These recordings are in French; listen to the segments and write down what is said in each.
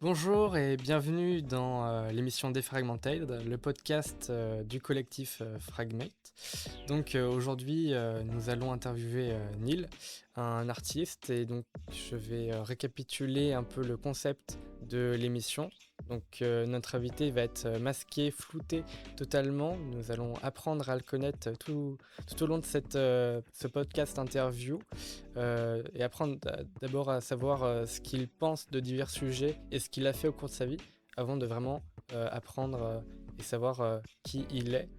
Bonjour et bienvenue dans l'émission Defragmented, le podcast du collectif Fragmate. Donc aujourd'hui, nous allons interviewer Neil, un artiste, et donc je vais récapituler un peu le concept de l'émission. Donc notre invité va être masqué, flouté totalement. Nous allons apprendre à le connaître tout au long de ce podcast interview. Et apprendre d'abord à savoir ce qu'il pense de divers sujets et ce qu'il a fait au cours de sa vie avant de vraiment apprendre et savoir qui il est.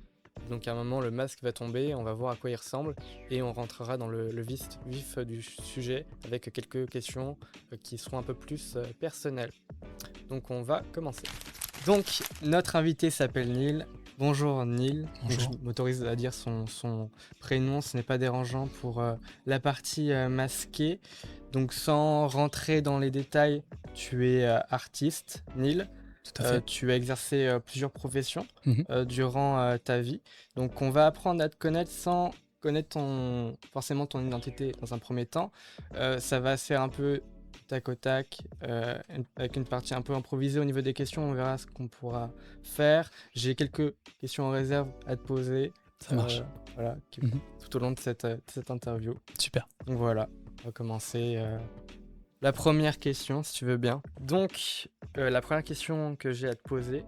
Donc à un moment, le masque va tomber, on va voir à quoi il ressemble et on rentrera dans le vif du sujet avec quelques questions qui seront un peu plus personnelles. Donc on va commencer. Donc notre invité s'appelle Neil. Bonjour Neil. Bonjour. Donc, je m'autorise à dire son prénom, ce n'est pas dérangeant pour la partie masquée. Donc sans rentrer dans les détails, tu es artiste, Neil. Tout à fait. Tu as exercé plusieurs professions Mmh. durant ta vie. Donc on va apprendre à te connaître sans connaître forcément ton identité dans un premier temps. Ça va se faire un peu tac au tac, avec une partie un peu improvisée au niveau des questions. On verra ce qu'on pourra faire. J'ai quelques questions en réserve à te poser. Ça marche. Voilà, Mmh. tout au long de cette interview. Super. Donc voilà, on va commencer. La première question, si tu veux bien. Donc, la première question que j'ai à te poser,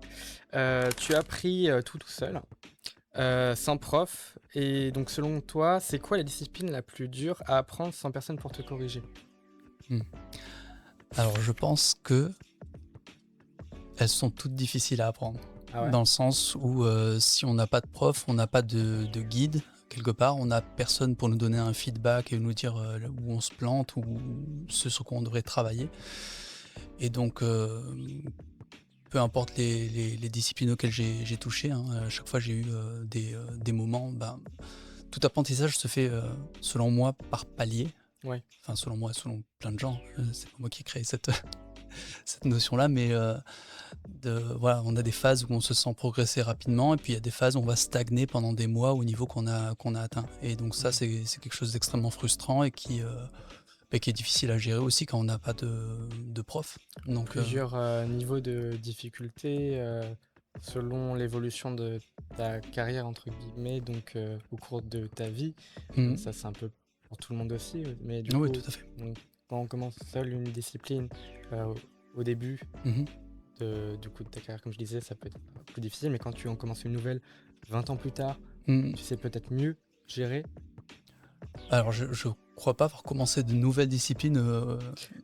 tu as appris tout seul, sans prof. Et donc, selon toi, c'est quoi la discipline la plus dure à apprendre sans personne pour te corriger? Mmh. Alors je pense qu'elles sont toutes difficiles à apprendre. Ah ouais? Dans le sens où, si on n'a pas de prof, on n'a pas de guide quelque part, on n'a personne pour nous donner un feedback et nous dire, là où on se plante ou ce sur quoi on devrait travailler. Et donc, peu importe les disciplines auxquelles j'ai touché, hein, à chaque fois j'ai eu, des moments, tout apprentissage se fait, selon moi par palier. Ouais. Enfin selon moi, selon plein de gens, c'est pas moi qui ai créé cette cette notion-là, mais voilà, on a des phases où on se sent progresser rapidement et puis il y a des phases où on va stagner pendant des mois au niveau qu'on a atteint, et donc ça, c'est quelque chose d'extrêmement frustrant et qui est difficile à gérer aussi quand on n'a pas de prof. Donc Plusieurs niveaux de difficulté selon l'évolution de ta carrière, entre guillemets, donc au cours de ta vie. mmh, Ça, c'est un peu pour tout le monde aussi. Mais du oui, coup, tout à fait. donc, quand on commence seul une discipline au début Mmh. du coup, de ta carrière, comme je disais, ça peut être plus difficile. Mais quand tu en commences une nouvelle 20 ans plus tard, Mmh. tu sais peut-être mieux gérer. Alors je crois pas avoir commencé de nouvelles disciplines,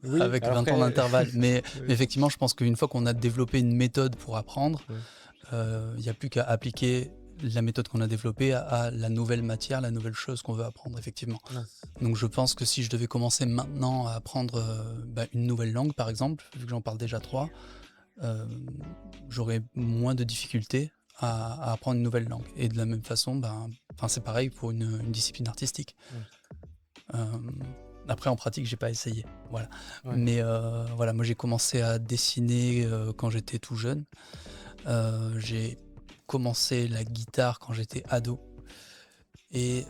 Oui, avec alors 20 ans après, d'intervalle, mais oui, effectivement, je pense qu'une fois qu'on a développé une méthode pour apprendre, oui. il n'y a plus qu'à appliquer la méthode qu'on a développée à la nouvelle matière, la nouvelle chose qu'on veut apprendre, effectivement. Ouais. Donc je pense que si je devais commencer maintenant à apprendre, une nouvelle langue, par exemple, vu que j'en parle déjà 3, heu, j'aurais moins de difficultés à apprendre une nouvelle langue, et de la même façon, c'est pareil pour une discipline artistique. Ouais. Hem, Après en pratique, j'ai pas essayé, voilà. Ouais. Mais voilà, moi j'ai commencé à dessiner, quand j'étais tout jeune. J'ai commencé la guitare quand j'étais ado, et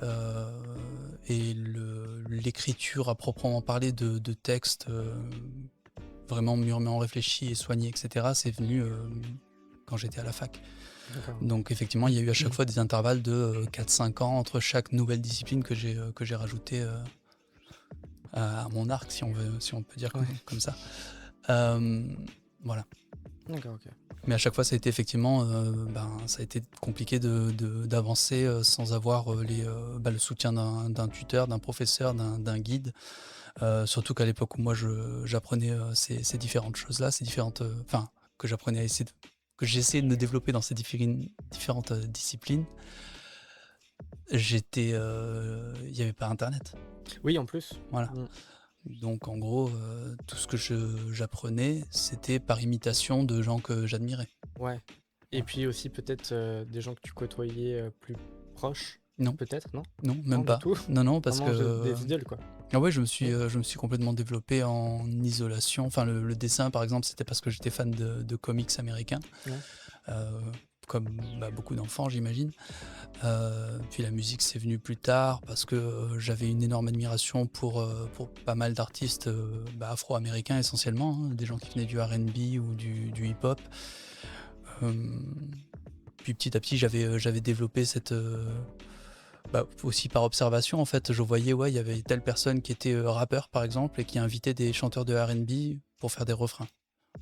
l'écriture à proprement parler de textes, vraiment mûrement réfléchis et soignés et cetera, c'est venu, quand j'étais à la fac. D'accord. Donc effectivement, il y a eu à chaque fois des intervalles de, 4-5 ans entre chaque nouvelle discipline que j'ai rajoutée, à mon arc, si on peut dire Ouais. comme ça. Hem, voilà. D'accord, ok. Mais à chaque fois, ça a été effectivement, ça a été compliqué d'avancer, sans avoir, le soutien d'un tuteur, d'un professeur, d'un guide. Surtout qu'à l'époque où moi j'apprenais, ces différentes choses-là, ces différentes, que j'apprenais à essayer de que j'essayais de me développer dans ces différentes, disciplines, il y avait pas internet. Oui, en plus. Voilà. Mm. Donc en gros, tout ce que j'apprenais, c'était par imitation de gens que j'admirais. Ouais. Et Voilà. puis aussi peut-être des gens que tu côtoyais plus proches, Non, peut-être, non? non, Non, même du pas. tout. Non, parce Vraiment que des idoles, quoi. ah ouais, Oui. je me suis complètement développé en isolation. Enfin le dessin par exemple, c'était parce que j'étais fan de comics américains. Ouais. Heu, comme beaucoup d'enfants, j'imagine. Puis la musique, c'est venu plus tard parce que j'avais une énorme admiration pour pas mal d'artistes afro-américains essentiellement, hein, des gens qui venaient du R&B ou du hip-hop. Euh, Puis petit à petit, j'avais développé cette... aussi par observation, en fait, je voyais, ouais, il y avait telle personne qui était rappeur, par exemple, et qui invitait des chanteurs de R&B pour faire des refrains.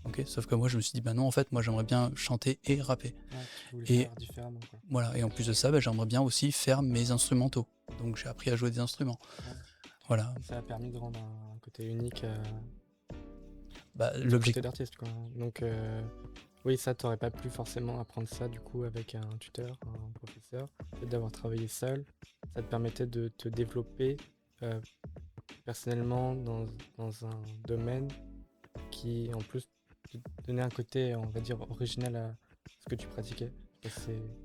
Ok, sauf que moi, je me suis dit, bah non, en fait, moi, j'aimerais bien chanter et rapper. Ouais, tu voulais Et faire différemment, quoi. voilà, et en plus de ça, j'aimerais bien aussi faire mes instrumentaux. Donc j'ai appris à jouer des instruments. Ouais. Voilà. Ça a permis de rendre un côté unique du L'objectif. côté d'artiste, quoi. Donc, oui, ça, t'aurais pas pu forcément apprendre ça, du coup, avec un tuteur, un professeur. Et d'avoir travaillé seul, ça te permettait de te développer euh, personnellement dans un domaine qui, en plus, te donnait un côté, on va dire, original à ce que tu pratiquais. Et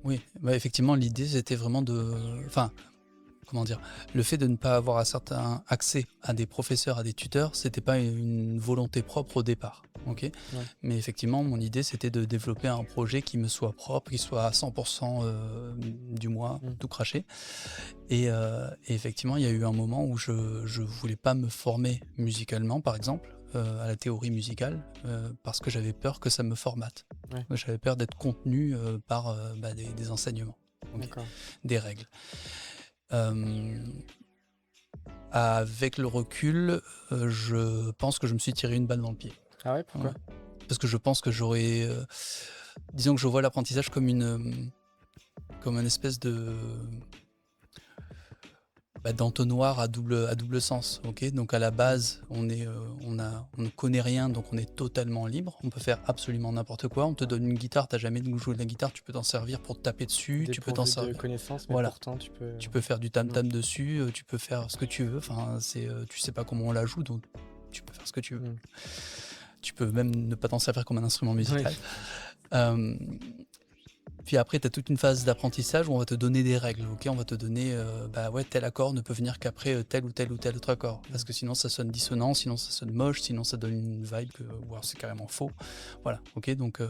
Oui, effectivement, l'idée, c'était vraiment de... Enfin, comment dire, le fait de ne pas avoir un certain accès à des professeurs, à des tuteurs, c'était pas une volonté propre au départ, ok. Ouais. Mais effectivement, mon idée, c'était de développer un projet qui me soit propre, qui soit à 100% du mois, tout craché. Et effectivement, il y a eu un moment où je voulais pas me former musicalement, par exemple, à la théorie musicale, parce que j'avais peur que ça me formate. Ouais. J'avais peur d'être contenu par des enseignements, okay, des règles. Avec le recul, je pense que je me suis tiré une balle dans le pied. Ah ouais, pourquoi? Parce que je pense que j'aurais... disons que je vois l'apprentissage comme une espèce de... d'entonnoir à double sens. Okay, donc à la base, on ne connaît rien, donc on est totalement libre. On peut faire absolument n'importe quoi. On te donne une guitare, t'as jamais joué de la guitare, tu peux t'en servir pour te taper dessus. Tu peux t'en servir. De connaissances, mais voilà. pourtant tu peux... Tu peux faire du tam-tam dessus, tu peux faire ce que tu veux. Enfin, tu sais pas comment on la joue, donc tu peux faire ce que tu veux. Tu peux même ne pas t'en servir comme un instrument musical. Puis après, tu as toute une phase d'apprentissage où on va te donner des règles. Okay, on va te donner, tel accord ne peut venir qu'après tel ou tel autre accord. Parce que sinon, ça sonne dissonant, sinon ça sonne moche, sinon ça donne une vibe ou alors c'est carrément faux. Voilà, ok, donc...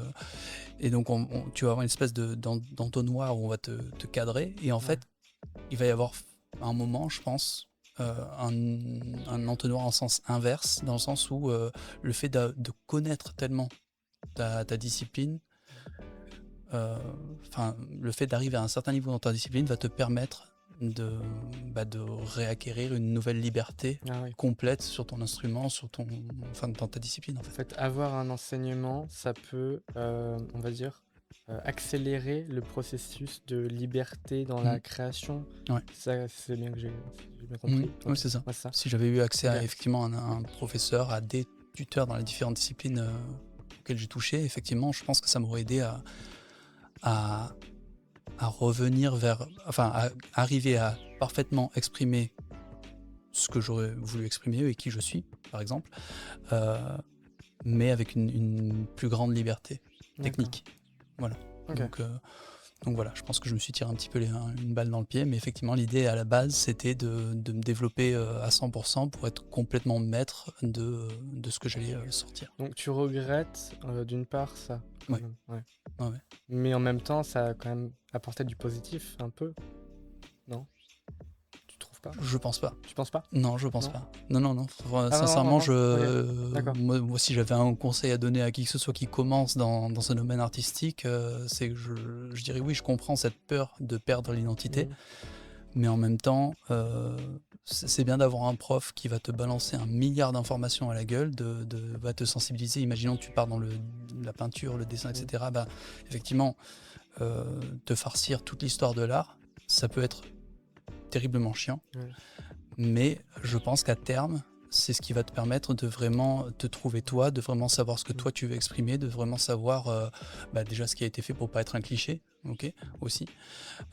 et donc, tu vas avoir une espèce d'entonnoir où on va te cadrer. Et en fait, il va y avoir un moment, je pense, un entonnoir en sens inverse, dans le sens où le fait de connaître tellement ta discipline, le fait d'arriver à un certain niveau dans ta discipline va te permettre de réacquérir une nouvelle liberté complète sur ton instrument, dans ta discipline. En fait, avoir un enseignement, ça peut, on va dire, accélérer le processus de liberté dans la création. Ouais. Ça, c'est bien que j'ai bien compris. Oui, c'est ça. Ouais, ça. Si j'avais eu accès à effectivement un professeur, à des tuteurs dans les différentes disciplines auxquelles j'ai touché, effectivement, je pense que ça m'aurait aidé à revenir à arriver à parfaitement exprimer ce que j'aurais voulu exprimer et qui je suis, par exemple, mais avec une plus grande liberté technique. Voilà. Donc voilà, je pense que je me suis tiré un petit peu une balle dans le pied, mais effectivement l'idée à la base c'était de me développer à 100% pour être complètement maître de ce que j'allais sortir. Donc tu regrettes d'une part ça. Ouais. Mais en même temps ça a quand même apporté du positif un peu, non? Tu trouves pas? Je pense pas. Tu penses pas? Non, je pense pas. Non. Sincèrement, moi si j'avais un conseil à donner à qui que ce soit qui commence dans ce domaine artistique, c'est que je dirais oui, je comprends cette peur de perdre l'identité, mais en même temps, c'est bien d'avoir un prof qui va te balancer 1 milliard d'informations à la gueule, va te sensibiliser. Imaginons que tu pars dans la peinture, le dessin, etc. Effectivement, te farcir toute l'histoire de l'art, ça peut être terriblement chiant, mais je pense qu'à terme c'est ce qui va te permettre de vraiment te trouver toi, de vraiment savoir ce que toi tu veux exprimer, de vraiment savoir déjà ce qui a été fait pour pas être un cliché, ok, aussi.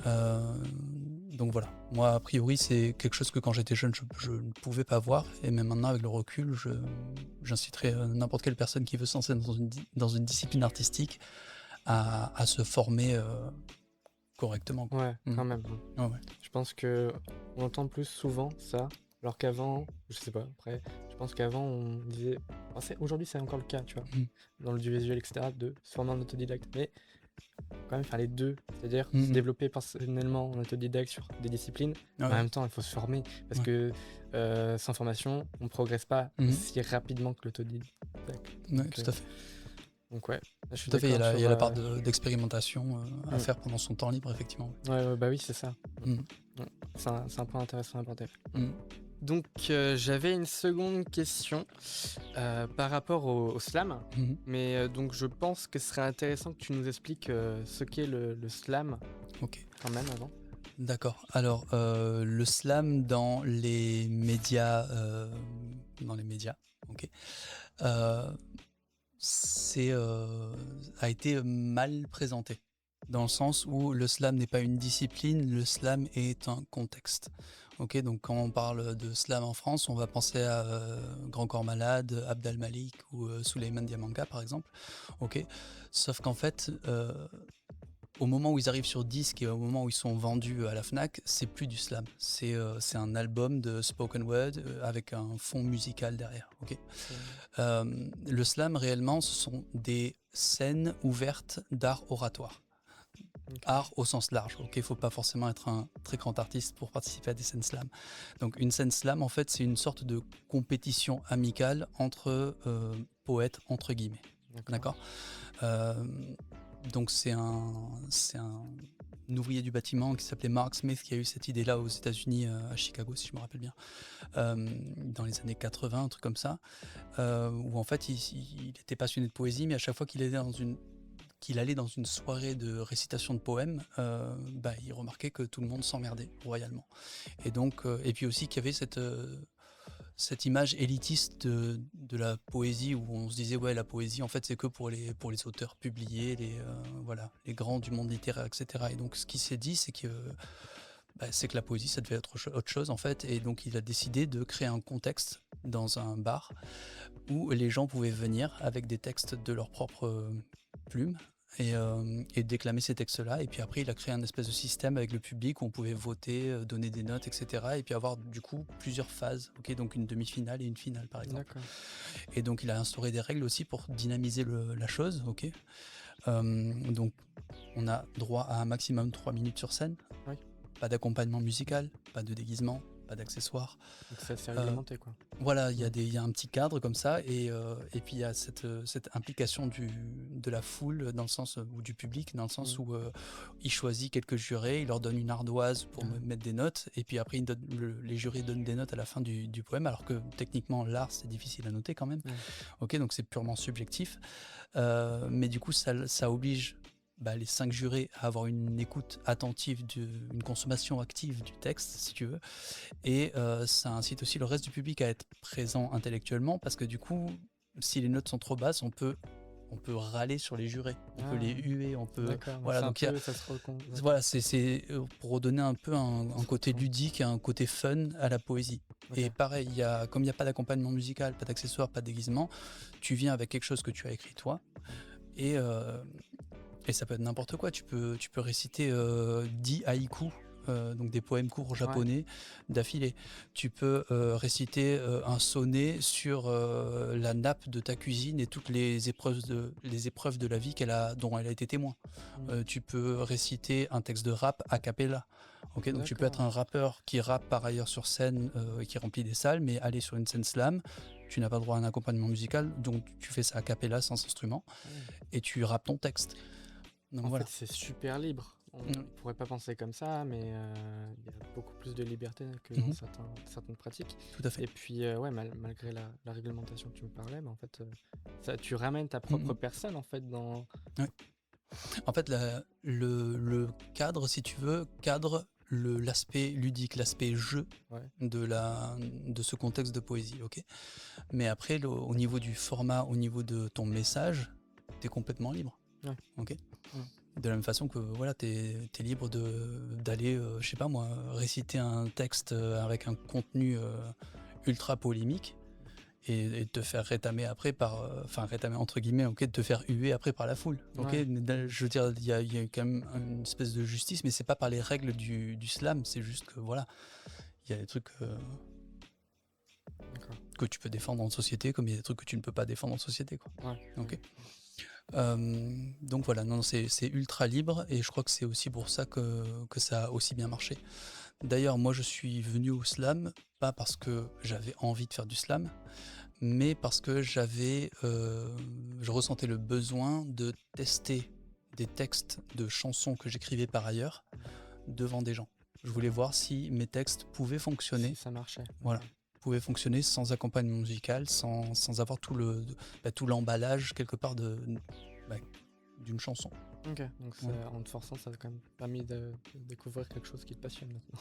Donc voilà, moi a priori c'est quelque chose que quand j'étais jeune je ne pouvais pas voir, et même maintenant avec le recul j'inciterais n'importe quelle personne qui veut se lancer dans une discipline artistique à se former correctement. Ouais, quand même. Ouais. Je pense que on entend plus souvent ça, alors qu'avant, je sais pas, après, je pense qu'avant on disait, aujourd'hui c'est encore le cas, tu vois, dans le visuel, etc., de se former en autodidacte, mais quand même faire les deux, c'est-à-dire se développer personnellement en autodidacte sur des disciplines, mais en même temps il faut se former, parce que sans formation on ne progresse pas aussi rapidement que l'autodidacte. Tout à fait. Donc ouais, je suis Tout à fait, il y d'accord a la part d'expérimentation à Mm. faire pendant son temps libre, effectivement. Ouais, bah oui, c'est ça. Mm. Ouais, c'est un point intéressant à aborder. Mm. Donc j'avais une seconde question par rapport au slam, Mhm. mais donc je pense que ce serait intéressant que tu nous expliques ce qu'est le slam Ok, quand même avant. d'accord. Alors, le slam dans les médias, ok, c'est a été mal présenté. Dans le sens où le slam n'est pas une discipline, le slam est un contexte. Ok, donc quand on parle de slam en France, on va penser à Grand Corps Malade, Abd al-Malik ou Souleymane Diamanka par exemple. Ok, sauf qu'en fait, au moment où ils arrivent sur disque et au moment où ils sont vendus à la Fnac, c'est plus du slam. C'est un album de spoken word avec un fond musical derrière. Ok. Le slam réellement, ce sont des scènes ouvertes d'art oratoire. Art au sens large, ok, faut pas forcément être un très grand artiste pour participer à des scènes slam. Donc une scène slam, en fait, c'est une sorte de compétition amicale entre poètes, entre guillemets. D'accord. Donc c'est un ouvrier du bâtiment qui s'appelait Mark Smith qui a eu cette idée-là aux États-Unis, à Chicago, si je me rappelle bien, dans les années 80, un truc comme ça, où en fait il était passionné de poésie, mais à chaque fois qu'il allait dans une soirée de récitation de poèmes, il remarquait que tout le monde s'emmerdait royalement. Et donc, et puis aussi qu'il y avait cette image élitiste de la poésie où on se disait ouais, la poésie en fait c'est que pour les auteurs publiés, les grands du monde littéraire, etc. Et donc ce qui s'est dit c'est que la poésie ça devait être autre chose en fait, et donc il a décidé de créer un contexte dans un bar où les gens pouvaient venir avec des textes de leur propre plume et déclamer ces textes-là. Et puis après, il a créé un espèce de système avec le public où on pouvait voter, donner des notes, etc. Et puis avoir du coup plusieurs phases, ok, donc une demi-finale et une finale par exemple. D'accord. Et donc il a instauré des règles aussi pour dynamiser la chose, ok. Donc on a droit à un maximum 3 minutes sur scène. Oui. Pas d'accompagnement musical, pas de déguisement, pas d'accessoires. Donc ça c'est réglementé quoi. Voilà, il y a un petit cadre comme ça, et puis il y a cette implication de la foule dans le sens, ou du public dans le sens où il choisit quelques jurés, il leur donne une ardoise pour mettre des notes, et puis après les jurés donnent des notes à la fin du poème, alors que techniquement l'art c'est difficile à noter quand même. Ok, donc c'est purement subjectif, mais du coup ça oblige les 5 jurés à avoir une écoute attentive, une consommation active du texte, si tu veux, et ça incite aussi le reste du public à être présent intellectuellement, parce que du coup, si les notes sont trop basses, on peut râler sur les jurés, on peut les huer, on peut... Voilà, donc voilà, c'est pour redonner un peu un côté ludique, un côté fun à la poésie. Et pareil, comme il n'y a pas d'accompagnement musical, pas d'accessoires, pas de déguisement, tu viens avec quelque chose que tu as écrit toi, et ça peut être n'importe quoi. Tu peux réciter 10 haïkus, donc des poèmes courts japonais d'affilée. Tu peux réciter un sonnet sur la nappe de ta cuisine et toutes les épreuves de la vie dont elle a été témoin. Tu peux réciter un texte de rap a cappella. Okay, donc tu peux être un rappeur qui rappe par ailleurs sur scène et qui remplit des salles, mais aller sur une scène slam, tu n'as pas droit à un accompagnement musical, donc tu fais ça a cappella sans instrument et tu rappes ton texte. Donc fait, c'est super libre. On ne pourrait pas penser comme ça, mais il y a beaucoup plus de liberté que dans certaines pratiques. Tout à fait. Et puis, malgré la réglementation que tu me parlais, en fait, tu ramènes ta propre personne en fait dans. Ouais. En fait, le cadre, si tu veux, cadre l'aspect ludique, l'aspect jeu de ce contexte de poésie, ok. Mais après, au niveau du format, au niveau de ton message, t'es complètement libre. Ok. De la même façon que voilà, t'es libre d'aller, je sais pas moi, réciter un texte avec un contenu ultra polémique et de te faire rétamer après rétamer entre guillemets, ok, de te faire huer après par la foule, ok. Mais, je veux dire, il y a quand même une espèce de justice, mais c'est pas par les règles du slam, c'est juste que voilà, il y a des trucs que tu peux défendre en société, comme il y a des trucs que tu ne peux pas défendre en société, quoi. Ok. Donc voilà, non, c'est ultra libre et je crois que c'est aussi pour ça que ça a aussi bien marché. D'ailleurs, moi je suis venu au slam, pas parce que j'avais envie de faire du slam, mais parce que je ressentais le besoin de tester des textes de chansons que j'écrivais par ailleurs devant des gens. Je voulais voir si mes textes pouvaient Si fonctionner, ça marchait. voilà, pouvaient fonctionner sans accompagnement musical, sans avoir tout l'emballage quelque part bah, d'une chanson. Ok, donc Ouais. en te forçant, ça a quand même permis de découvrir quelque chose qui te passionne maintenant.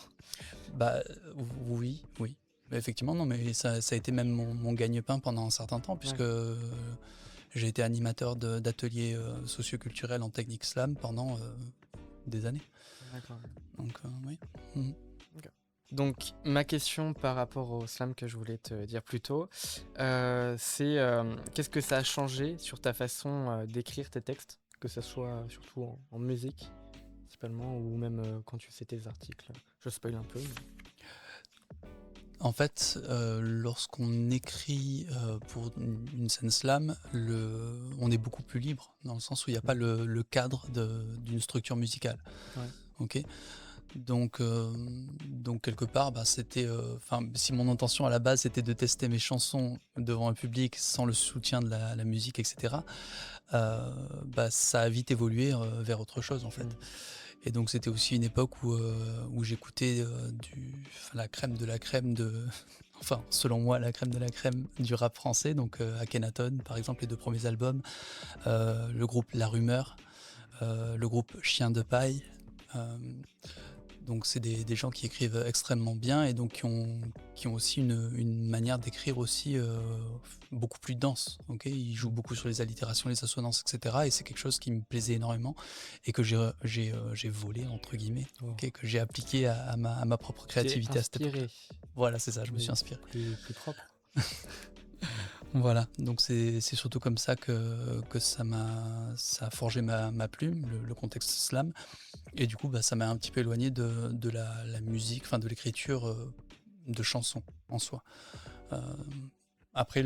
Bah oui, oui. Mais effectivement, non, mais ça a été même mon gagne-pain pendant un certain temps, puisque Ouais, j'ai été animateur d'ateliers socioculturels en technique slam pendant des années. d'accord. Donc oui. Mhm. Ok. Donc, ma question par rapport au slam que je voulais te dire plus tôt, c'est qu'est-ce que ça a changé sur ta façon d'écrire tes textes, que ce soit surtout en musique, principalement, ou même quand tu fais tes articles. Je spoil un peu. En fait, lorsqu'on écrit pour une scène slam, on est beaucoup plus libre, dans le sens où il n'y a pas le cadre d'une structure musicale. Ouais. Ok. Donc quelque part, bah, si mon intention à la base c'était de tester mes chansons devant un public sans le soutien de la musique, etc., bah, ça a vite évolué vers autre chose en fait. Mm. Et donc c'était aussi une époque où j'écoutais la crème de la crème enfin selon moi la crème de la crème du rap français, donc Akhenaton par exemple, les 2 premiers albums, le groupe La Rumeur, le groupe Chien de Paille. euh, donc c'est des gens qui écrivent extrêmement bien et donc qui ont aussi une manière d'écrire aussi beaucoup plus dense. Okay, ils jouent beaucoup sur les allitérations, les assonances, etc. Et c'est quelque chose qui me plaisait énormément et que j'ai volé, entre guillemets, Oh. okay, que j'ai appliqué à ma propre Tu t'es créativité à cette époque. inspiré, Voilà, c'est ça, je me mais suis inspiré. plus propre. Voilà, donc c'est surtout comme ça que ça a forgé ma plume, le contexte slam. Et du coup, bah, ça m'a un petit peu éloigné de la musique, enfin de l'écriture de chansons en soi. Euh, Après,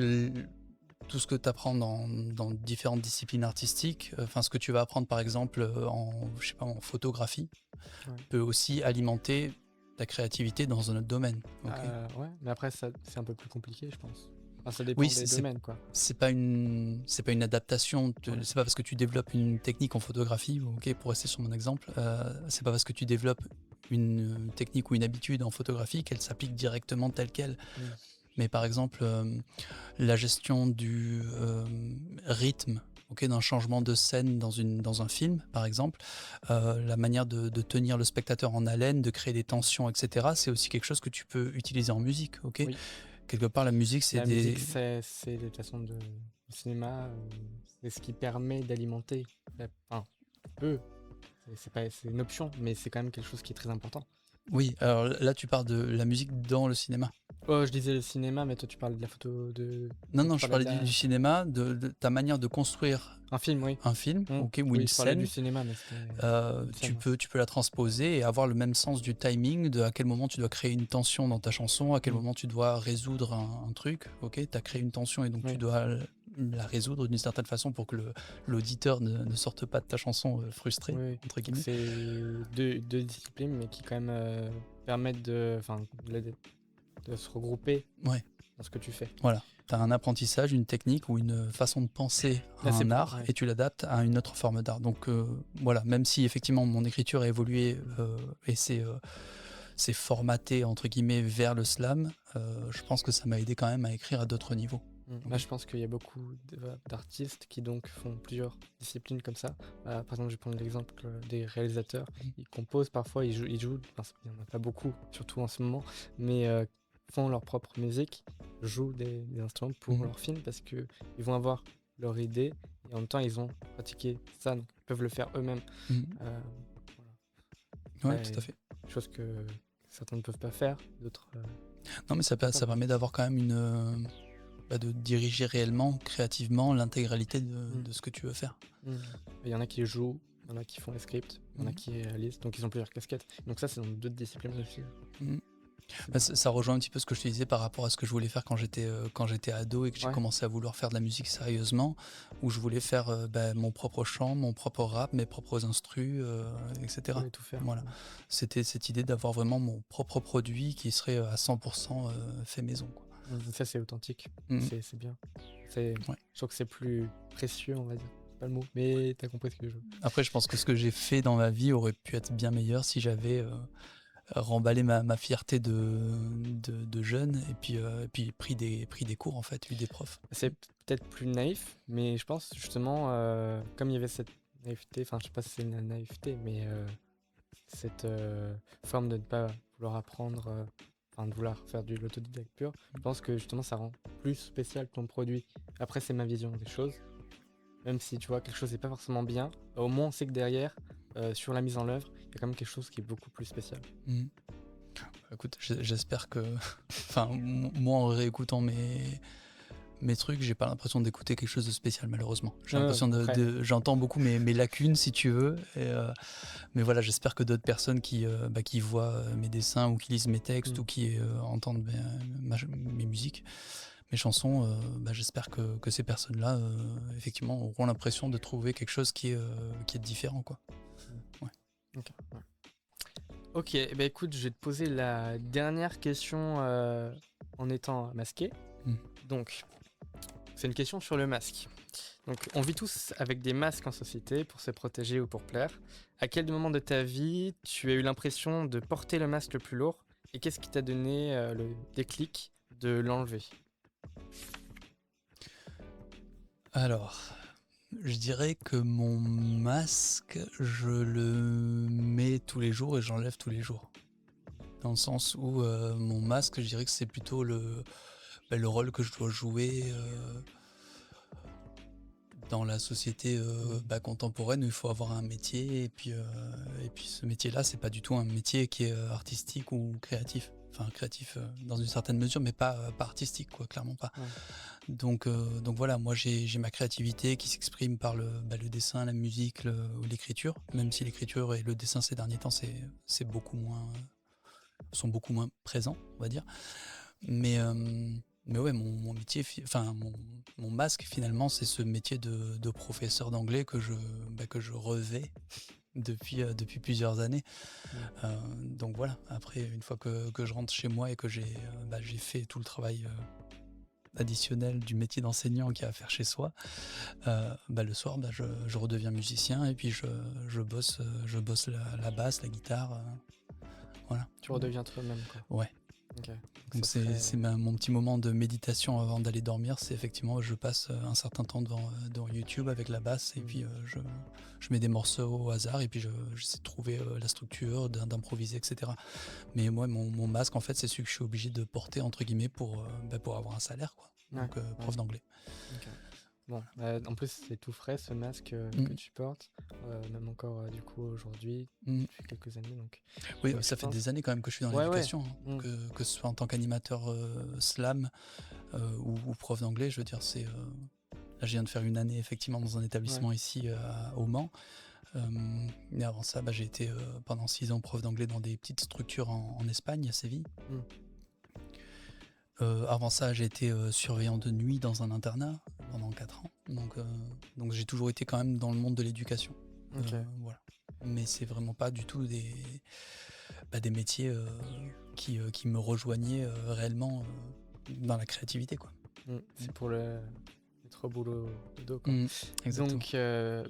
tout ce que tu apprends dans différentes disciplines artistiques, enfin ce que tu vas apprendre par exemple je sais pas, en photographie, Ouais. peut aussi alimenter ta créativité dans un autre domaine. Ok. Ouais, mais après, c'est un peu plus compliqué, je pense. Enfin, ça Oui, dépend des domaines, quoi. c'est pas une adaptation. Ouais. C'est pas parce que tu développes une technique en photographie, ok, pour rester sur mon exemple, c'est pas parce que tu développes une technique ou une habitude en photographie qu'elle s'applique directement telle quelle. Mm. Mais par exemple, la gestion du rythme, ok, d'un changement de scène dans un film, par exemple, la manière de tenir le spectateur en haleine, de créer des tensions, etc., c'est aussi quelque chose que tu peux utiliser en musique, ok. Oui. Quelque part, la musique, c'est La musique, des... c'est de toute façon du cinéma, c'est ce qui permet d'alimenter. Enfin, peu. C'est une option, mais c'est quand même quelque chose qui est très important. Oui, alors là, tu parles de la musique dans le cinéma. Oh, je disais le cinéma, mais toi, tu parles de la photo de. Non, Tu non, je parlais de parlais du cinéma, de ta manière de construire un film, oui. un film, ok, ou Oui, une je parlais du scène. cinéma, mais c'était une Tu scène. peux la transposer et avoir le même sens du timing, de à quel moment tu dois créer une tension dans ta chanson, à quel Mm. moment tu dois résoudre un truc, ok, tu as créé une tension et donc tu Oui. dois la résoudre d'une certaine façon pour que l'auditeur ne sorte pas de ta chanson frustré, Oui. entre Donc guillemets. c'est deux disciplines, mais qui quand même permettent de se regrouper Ouais, dans ce que tu fais. voilà. Tu as un apprentissage, une technique ou une façon de penser à Là, un art ouais. et tu l'adaptes à une autre forme d'art. Donc voilà, même si effectivement mon écriture a évolué et c'est formaté entre guillemets vers le slam, je pense que ça m'a aidé quand même à écrire à d'autres niveaux. Là, je pense qu'il y a beaucoup d'artistes qui donc font plusieurs disciplines comme ça. Par exemple, je vais prendre l'exemple des réalisateurs. Ils composent parfois, ils jouent. Enfin, il n'y en a pas beaucoup, surtout en ce moment, mais font leur propre musique, jouent des instruments pour leur film parce que ils vont avoir leur idée et en même temps ils ont pratiqué ça, donc ils peuvent le faire eux-mêmes. Voilà. Ouais, tout à fait. Chose que certains ne peuvent pas faire, d'autres. Non, mais ça permet d'avoir quand même de diriger réellement, créativement, l'intégralité de ce que tu veux faire. Il y en a qui jouent, il y en a qui font les scripts, il y en a qui réalisent, donc ils ont plusieurs casquettes. Donc ça, c'est dans d'autres disciplines aussi. Bah, ça rejoint un petit peu ce que je te disais par rapport à ce que je voulais faire quand j'étais ado et que j'ai Ouais, commencé à vouloir faire de la musique sérieusement, où je voulais faire mon propre chant, mon propre rap, mes propres instrus, tu etc. voulais tout faire. Voilà. C'était cette idée d'avoir vraiment mon propre produit qui serait à 100% fait maison, quoi. Ça, c'est authentique. Mhm. C'est bien. C'est, Ouais. je trouve que c'est plus précieux, on va dire. C'est pas le mot, mais t'as compris ce que je veux. Après, je pense que ce que j'ai fait dans ma vie aurait pu être bien meilleur si j'avais remballé ma fierté de jeune et puis pris des cours, en fait, eu des profs. C'est peut-être plus naïf, mais je pense justement, comme il y avait cette naïveté, enfin, je sais pas si c'est une naïveté, mais cette forme de ne pas vouloir apprendre, enfin, de vouloir faire de l'autodidacte pur, je pense que justement, ça rend plus spécial ton produit. Après, c'est ma vision des choses. Même si tu vois quelque chose n'est pas forcément bien, au moins on sait que derrière, sur la mise en œuvre, il y a quand même quelque chose qui est beaucoup plus spécial. Mhm. Écoute, j'espère que. Enfin, moi, en réécoutant mes trucs, j'ai pas l'impression d'écouter quelque chose de spécial, malheureusement. J'ai Non, non, l'impression après, j'entends beaucoup mes lacunes, si tu veux. Mais voilà, j'espère que d'autres personnes qui voient mes dessins ou qui lisent mes textes hmm, ou qui entendent mes musiques, mes chansons, j'espère que ces personnes-là, effectivement, auront l'impression de trouver quelque chose qui est différent, quoi. Ouais. ok, ouais. Ok, bah écoute, je vais te poser la dernière question en étant masqué. Mm. Donc, c'est une question sur le masque. Donc, on vit tous avec des masques en société pour se protéger ou pour plaire. À quel moment de ta vie tu as eu l'impression de porter le masque le plus lourd et qu'est-ce qui t'a donné le déclic de l'enlever? Alors, je dirais que mon masque, je le mets tous les jours et j'enlève tous les jours. Dans le sens où mon masque, je dirais que c'est plutôt le rôle que je dois jouer dans la société contemporaine où il faut avoir un métier et puis ce métier-là, c'est pas du tout un métier qui est artistique ou créatif. Enfin, créatif dans une certaine mesure, mais pas artistique, quoi, clairement pas. Ouais. Donc voilà, moi j'ai ma créativité qui s'exprime par le dessin, la musique, l'écriture, même si l'écriture et le dessin ces derniers temps c'est beaucoup moins sont beaucoup moins présents, on va dire. Mais ouais, mon métier, mon masque finalement, c'est ce métier de professeur d'anglais que je revais depuis plusieurs années. Donc voilà, après une fois que je rentre chez moi et que j'ai fait tout le travail additionnel du métier d'enseignant qu'il y a à faire chez soi, le soir je redeviens musicien et puis je bosse la basse, la guitare, voilà. Tu redeviens toi-même, quoi. Ouais. Ok. Donc ça serait- c'est mon petit moment de méditation avant d'aller dormir, c'est effectivement je passe un certain temps devant YouTube avec la basse et puis je mets des morceaux au hasard et puis j'essaie de trouver la structure, d'improviser, etc. Mais moi mon masque en fait c'est celui que je suis obligé de porter entre guillemets pour avoir un salaire, quoi. Ouais, Donc prof ouais. d'anglais. Ok. Bon, en plus c'est tout frais ce masque que Mm. tu portes, même encore du coup aujourd'hui, Mm. depuis quelques années donc. Oui, Donc, ça je fait pense. des années quand même que je suis dans Ouais, ouais. l'éducation, hein. Mm. Que ce soit en tant qu'animateur slam ou prof d'anglais, je veux dire, là, je viens de faire une année effectivement dans un établissement ici au Mans. Mais avant ça, j'ai été pendant 6 ans prof d'anglais dans des petites structures en Espagne, à Séville. Mm. Avant ça, j'ai été surveillant de nuit dans un internat pendant 4 ans. Donc j'ai toujours été quand même dans le monde de l'éducation. Ok. Voilà. Mais c'est vraiment pas du tout des métiers qui me rejoignaient réellement dans la créativité, quoi. C'est pour être au boulot de dos, quoi. Exactement. Donc,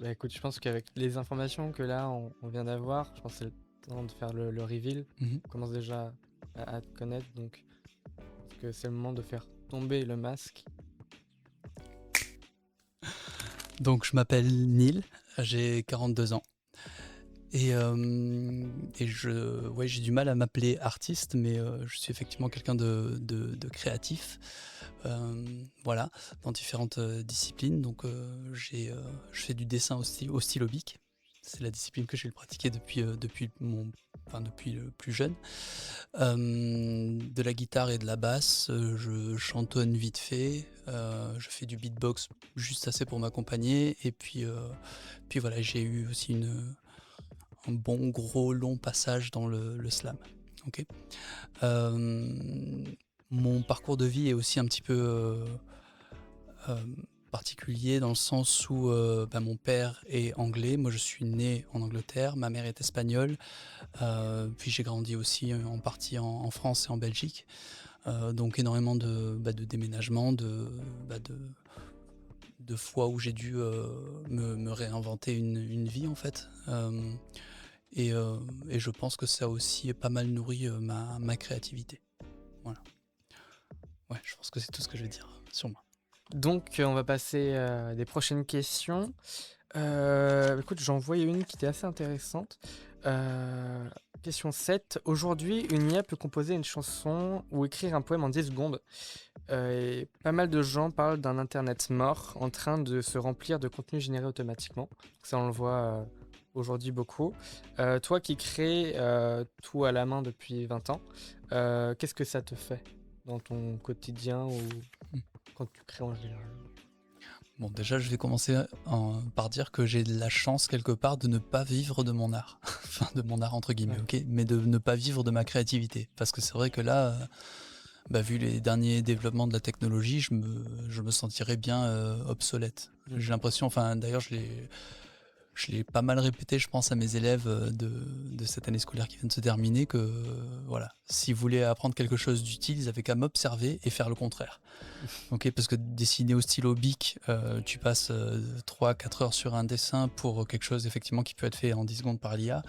écoute, je pense qu'avec les informations que là on vient d'avoir, je pense que c'est le temps de faire le reveal. Mhm. On commence déjà à te connaître, donc je pense que c'est le moment de faire tomber le masque. Donc je m'appelle Neil, j'ai 42 ans. Et j'ai du mal à m'appeler artiste, mais je suis effectivement quelqu'un de créatif, voilà, dans différentes disciplines. Donc je fais du dessin au stylo bic. C'est la discipline que j'ai pratiquée depuis le plus jeune. De la guitare et de la basse, je chantonne vite fait, je fais du beatbox juste assez pour m'accompagner. Et puis voilà, j'ai eu aussi un bon gros long passage dans le slam. Ok. Euh, Mon parcours de vie est aussi un petit peu euh, particulier dans le sens où mon père est anglais, moi je suis né en Angleterre, ma mère est espagnole, puis j'ai grandi aussi en partie en France et en Belgique. Donc énormément de déménagements, de fois où j'ai dû me réinventer une vie en fait. Et je pense que ça a aussi pas mal nourri ma créativité. Voilà. Ouais, je pense que c'est tout ce que je vais dire sur moi. Donc, on va passer à des prochaines questions. Écoute, j'en voyais une qui était assez intéressante. Euh, Question 7. Aujourd'hui, une IA peut composer une chanson ou écrire un poème en 10 secondes. Et pas mal de gens parlent d'un Internet mort en train de se remplir de contenu généré automatiquement. Ça, on le voit aujourd'hui beaucoup. Toi qui crées tout à la main depuis 20 ans, qu'est-ce que ça te fait dans ton quotidien ou quand tu crées en général? Bon, déjà, je vais commencer par dire que j'ai de la chance quelque part de ne pas vivre de mon art. Enfin, de mon art entre guillemets, Ouais. ok, mais de ne pas vivre de ma créativité. Parce que c'est vrai que là, vu les derniers développements de la technologie, je me sentirais bien obsolète. Mm. J'ai l'impression, enfin, d'ailleurs, je l'ai pas mal répété, je pense, à mes élèves de cette année scolaire qui vient de se terminer, que voilà, s'ils voulaient apprendre quelque chose d'utile, ils avaient qu'à m'observer et faire le contraire. Ok, parce que dessiner au stylo bic, tu passes 3-4 heures sur un dessin pour quelque chose effectivement qui peut être fait en 10 secondes par l'IA.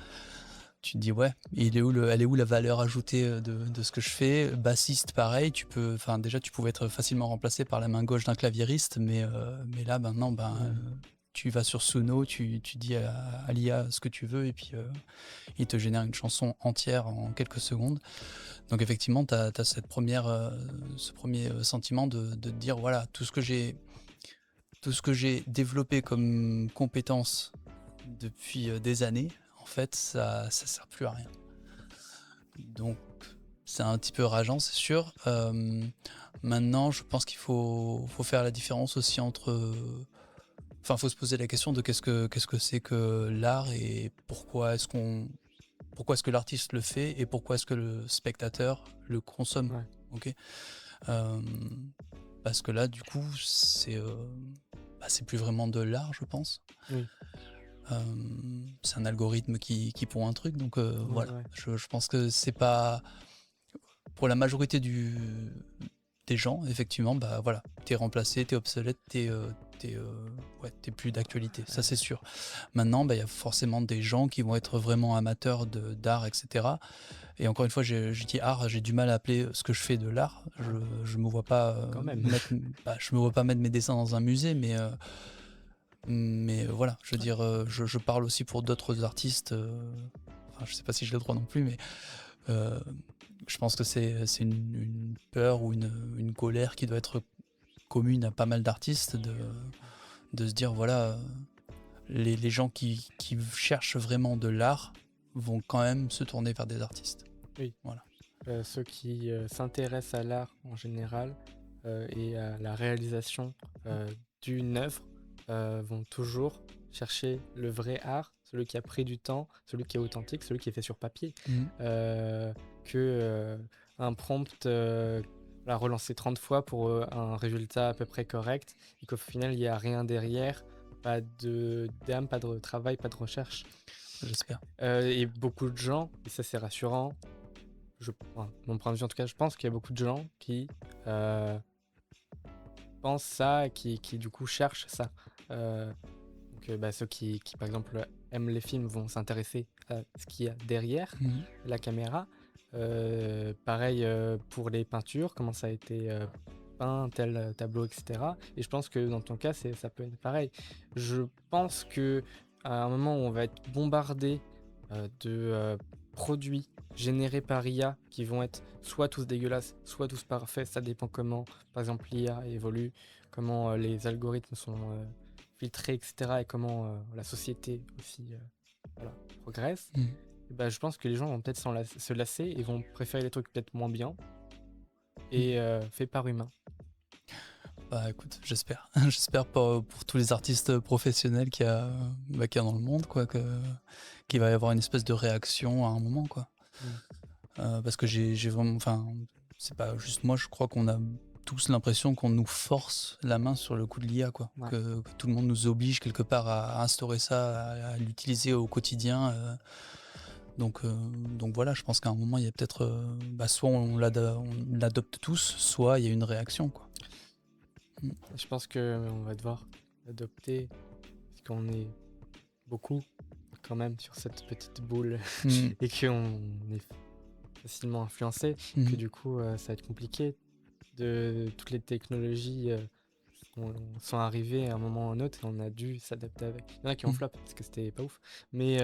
Tu te dis ouais, elle est où la valeur ajoutée de ce que je fais? Bassiste pareil, déjà tu pouvais être facilement remplacé par la main gauche d'un claviériste, mais là maintenant tu vas sur Suno, tu dis à l'IA ce que tu veux et puis il te génère une chanson entière en quelques secondes. Donc effectivement, tu as ce premier sentiment de te dire, voilà, tout ce que j'ai développé comme compétence depuis des années, en fait, ça sert plus à rien. Donc c'est un petit peu rageant, c'est sûr. Maintenant, je pense qu'il faut faire la différence aussi entre... Enfin, il faut se poser la question de qu'est-ce que c'est que l'art et pourquoi est-ce que l'artiste le fait et pourquoi est-ce que le spectateur le consomme. Ouais. Ok. Euh, Parce que là, du coup, c'est plus vraiment de l'art, je pense. Oui. C'est un algorithme qui pond un truc, donc voilà. Ouais. Je pense que c'est pas pour la majorité des gens, effectivement, voilà, t'es remplacé, t'es obsolète, t'es plus d'actualité, ça c'est sûr. Maintenant, il y a forcément des gens qui vont être vraiment amateurs d'art, etc. Et encore une fois, je dis art, j'ai du mal à appeler ce que je fais de l'art. Je me vois pas Quand même. je me vois pas mettre mes dessins dans un musée, mais voilà, je veux dire, je parle aussi pour d'autres artistes. Enfin, je sais pas si j'ai le droit non plus, mais euh, je pense que c'est une peur ou une colère qui doit être commune à pas mal d'artistes de se dire voilà, les gens qui cherchent vraiment de l'art vont quand même se tourner vers des artistes. Oui. Voilà. Ceux qui s'intéressent à l'art en général et à la réalisation d'une œuvre vont toujours chercher le vrai art, celui qui a pris du temps, celui qui est authentique, celui qui est fait sur papier. Un prompt l'a relancé 30 fois pour un résultat à peu près correct et qu'au final il n'y a rien derrière, pas d'âme, pas de travail, pas de recherche. J'espère. Et beaucoup de gens, et ça c'est rassurant, mon point de vue en tout cas, je pense qu'il y a beaucoup de gens qui pensent ça et qui du coup cherchent ça. Ceux qui par exemple aiment les films vont s'intéresser à ce qu'il y a derrière la caméra. Pareil pour les peintures, comment ça a été peint, tel tableau, etc. Et je pense que dans ton cas, ça peut être pareil. Je pense que à un moment où on va être bombardé de produits générés par IA qui vont être soit tous dégueulasses, soit tous parfaits, ça dépend comment, par exemple, l'IA évolue, comment les algorithmes sont filtrés, etc. et comment la société aussi progresse. Et je pense que les gens vont peut-être se lasser et vont préférer des trucs peut-être moins bien et faits par humains. Bah écoute, j'espère. J'espère pour tous les artistes professionnels qu'il y a dans le monde, quoi, qu'il va y avoir une espèce de réaction à un moment, quoi. parce que j'ai vraiment, enfin, c'est pas juste moi, je crois qu'on a tous l'impression qu'on nous force la main sur le coup de l'IA, quoi. Ouais. Que tout le monde nous oblige quelque part à instaurer ça, à l'utiliser au quotidien. Donc voilà, je pense qu'à un moment, il y a peut-être, soit on l'adopte tous, soit il y a une réaction, quoi. Je pense qu'on va devoir l'adopter, parce qu'on est beaucoup quand même sur cette petite boule Mm. et qu'on est facilement influencé, que Mhm. du coup ça va être compliqué. Toutes les technologies sont arrivées à un moment ou à un autre et on a dû s'adapter avec. Il y en a qui ont Mhm. flop parce que c'était pas ouf, mais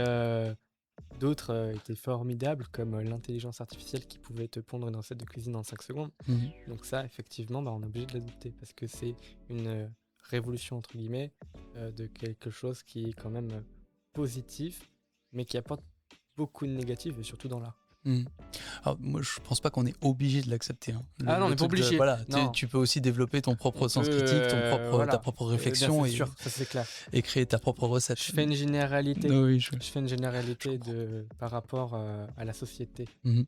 d'autres étaient formidables, comme l'intelligence artificielle qui pouvait te pondre une recette de cuisine en 5 secondes. Mhm. Donc ça, effectivement, on est obligé de l'adopter parce que c'est une révolution, entre guillemets, de quelque chose qui est quand même positif, mais qui apporte beaucoup de négatifs, et surtout dans l'art. Mhm. Alors, moi, je pense pas qu'on est obligé de l'accepter, hein. Ah non, on Le n'est pas truc de, obligé. voilà, Non, tu peux aussi développer ton propre on peut, sens critique, ta voilà, propre bien réflexion c'est sûr, ça c'est clair. et créer ta propre recette. Je fais une généralité. Oui, Je fais une généralité comprends. par rapport à la société. Mhm.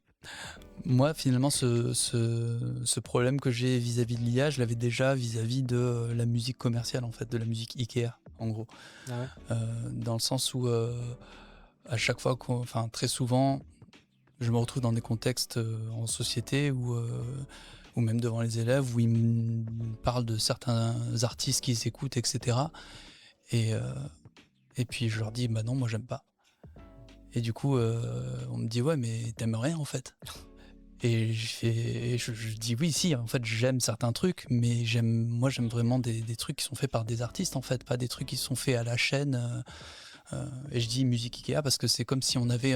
Moi, finalement, ce problème que j'ai vis-à-vis de l'IA, je l'avais déjà vis-à-vis de la musique commerciale, en fait, de la musique Ikea, en gros. Ah ouais. Dans le sens où, à chaque fois, enfin, très souvent, je me retrouve dans des contextes en société ou même devant les élèves où ils me parlent de certains artistes qu'ils écoutent, etc. Et, euh, et puis je leur dis, bah non, moi j'aime pas. Et du coup, on me dit, ouais, mais t'aimes rien en fait. Et je dis oui, si, en fait, j'aime certains trucs, mais moi, j'aime vraiment des trucs qui sont faits par des artistes, en fait, pas des trucs qui sont faits à la chaîne. Et je dis musique Ikea parce que c'est comme si on avait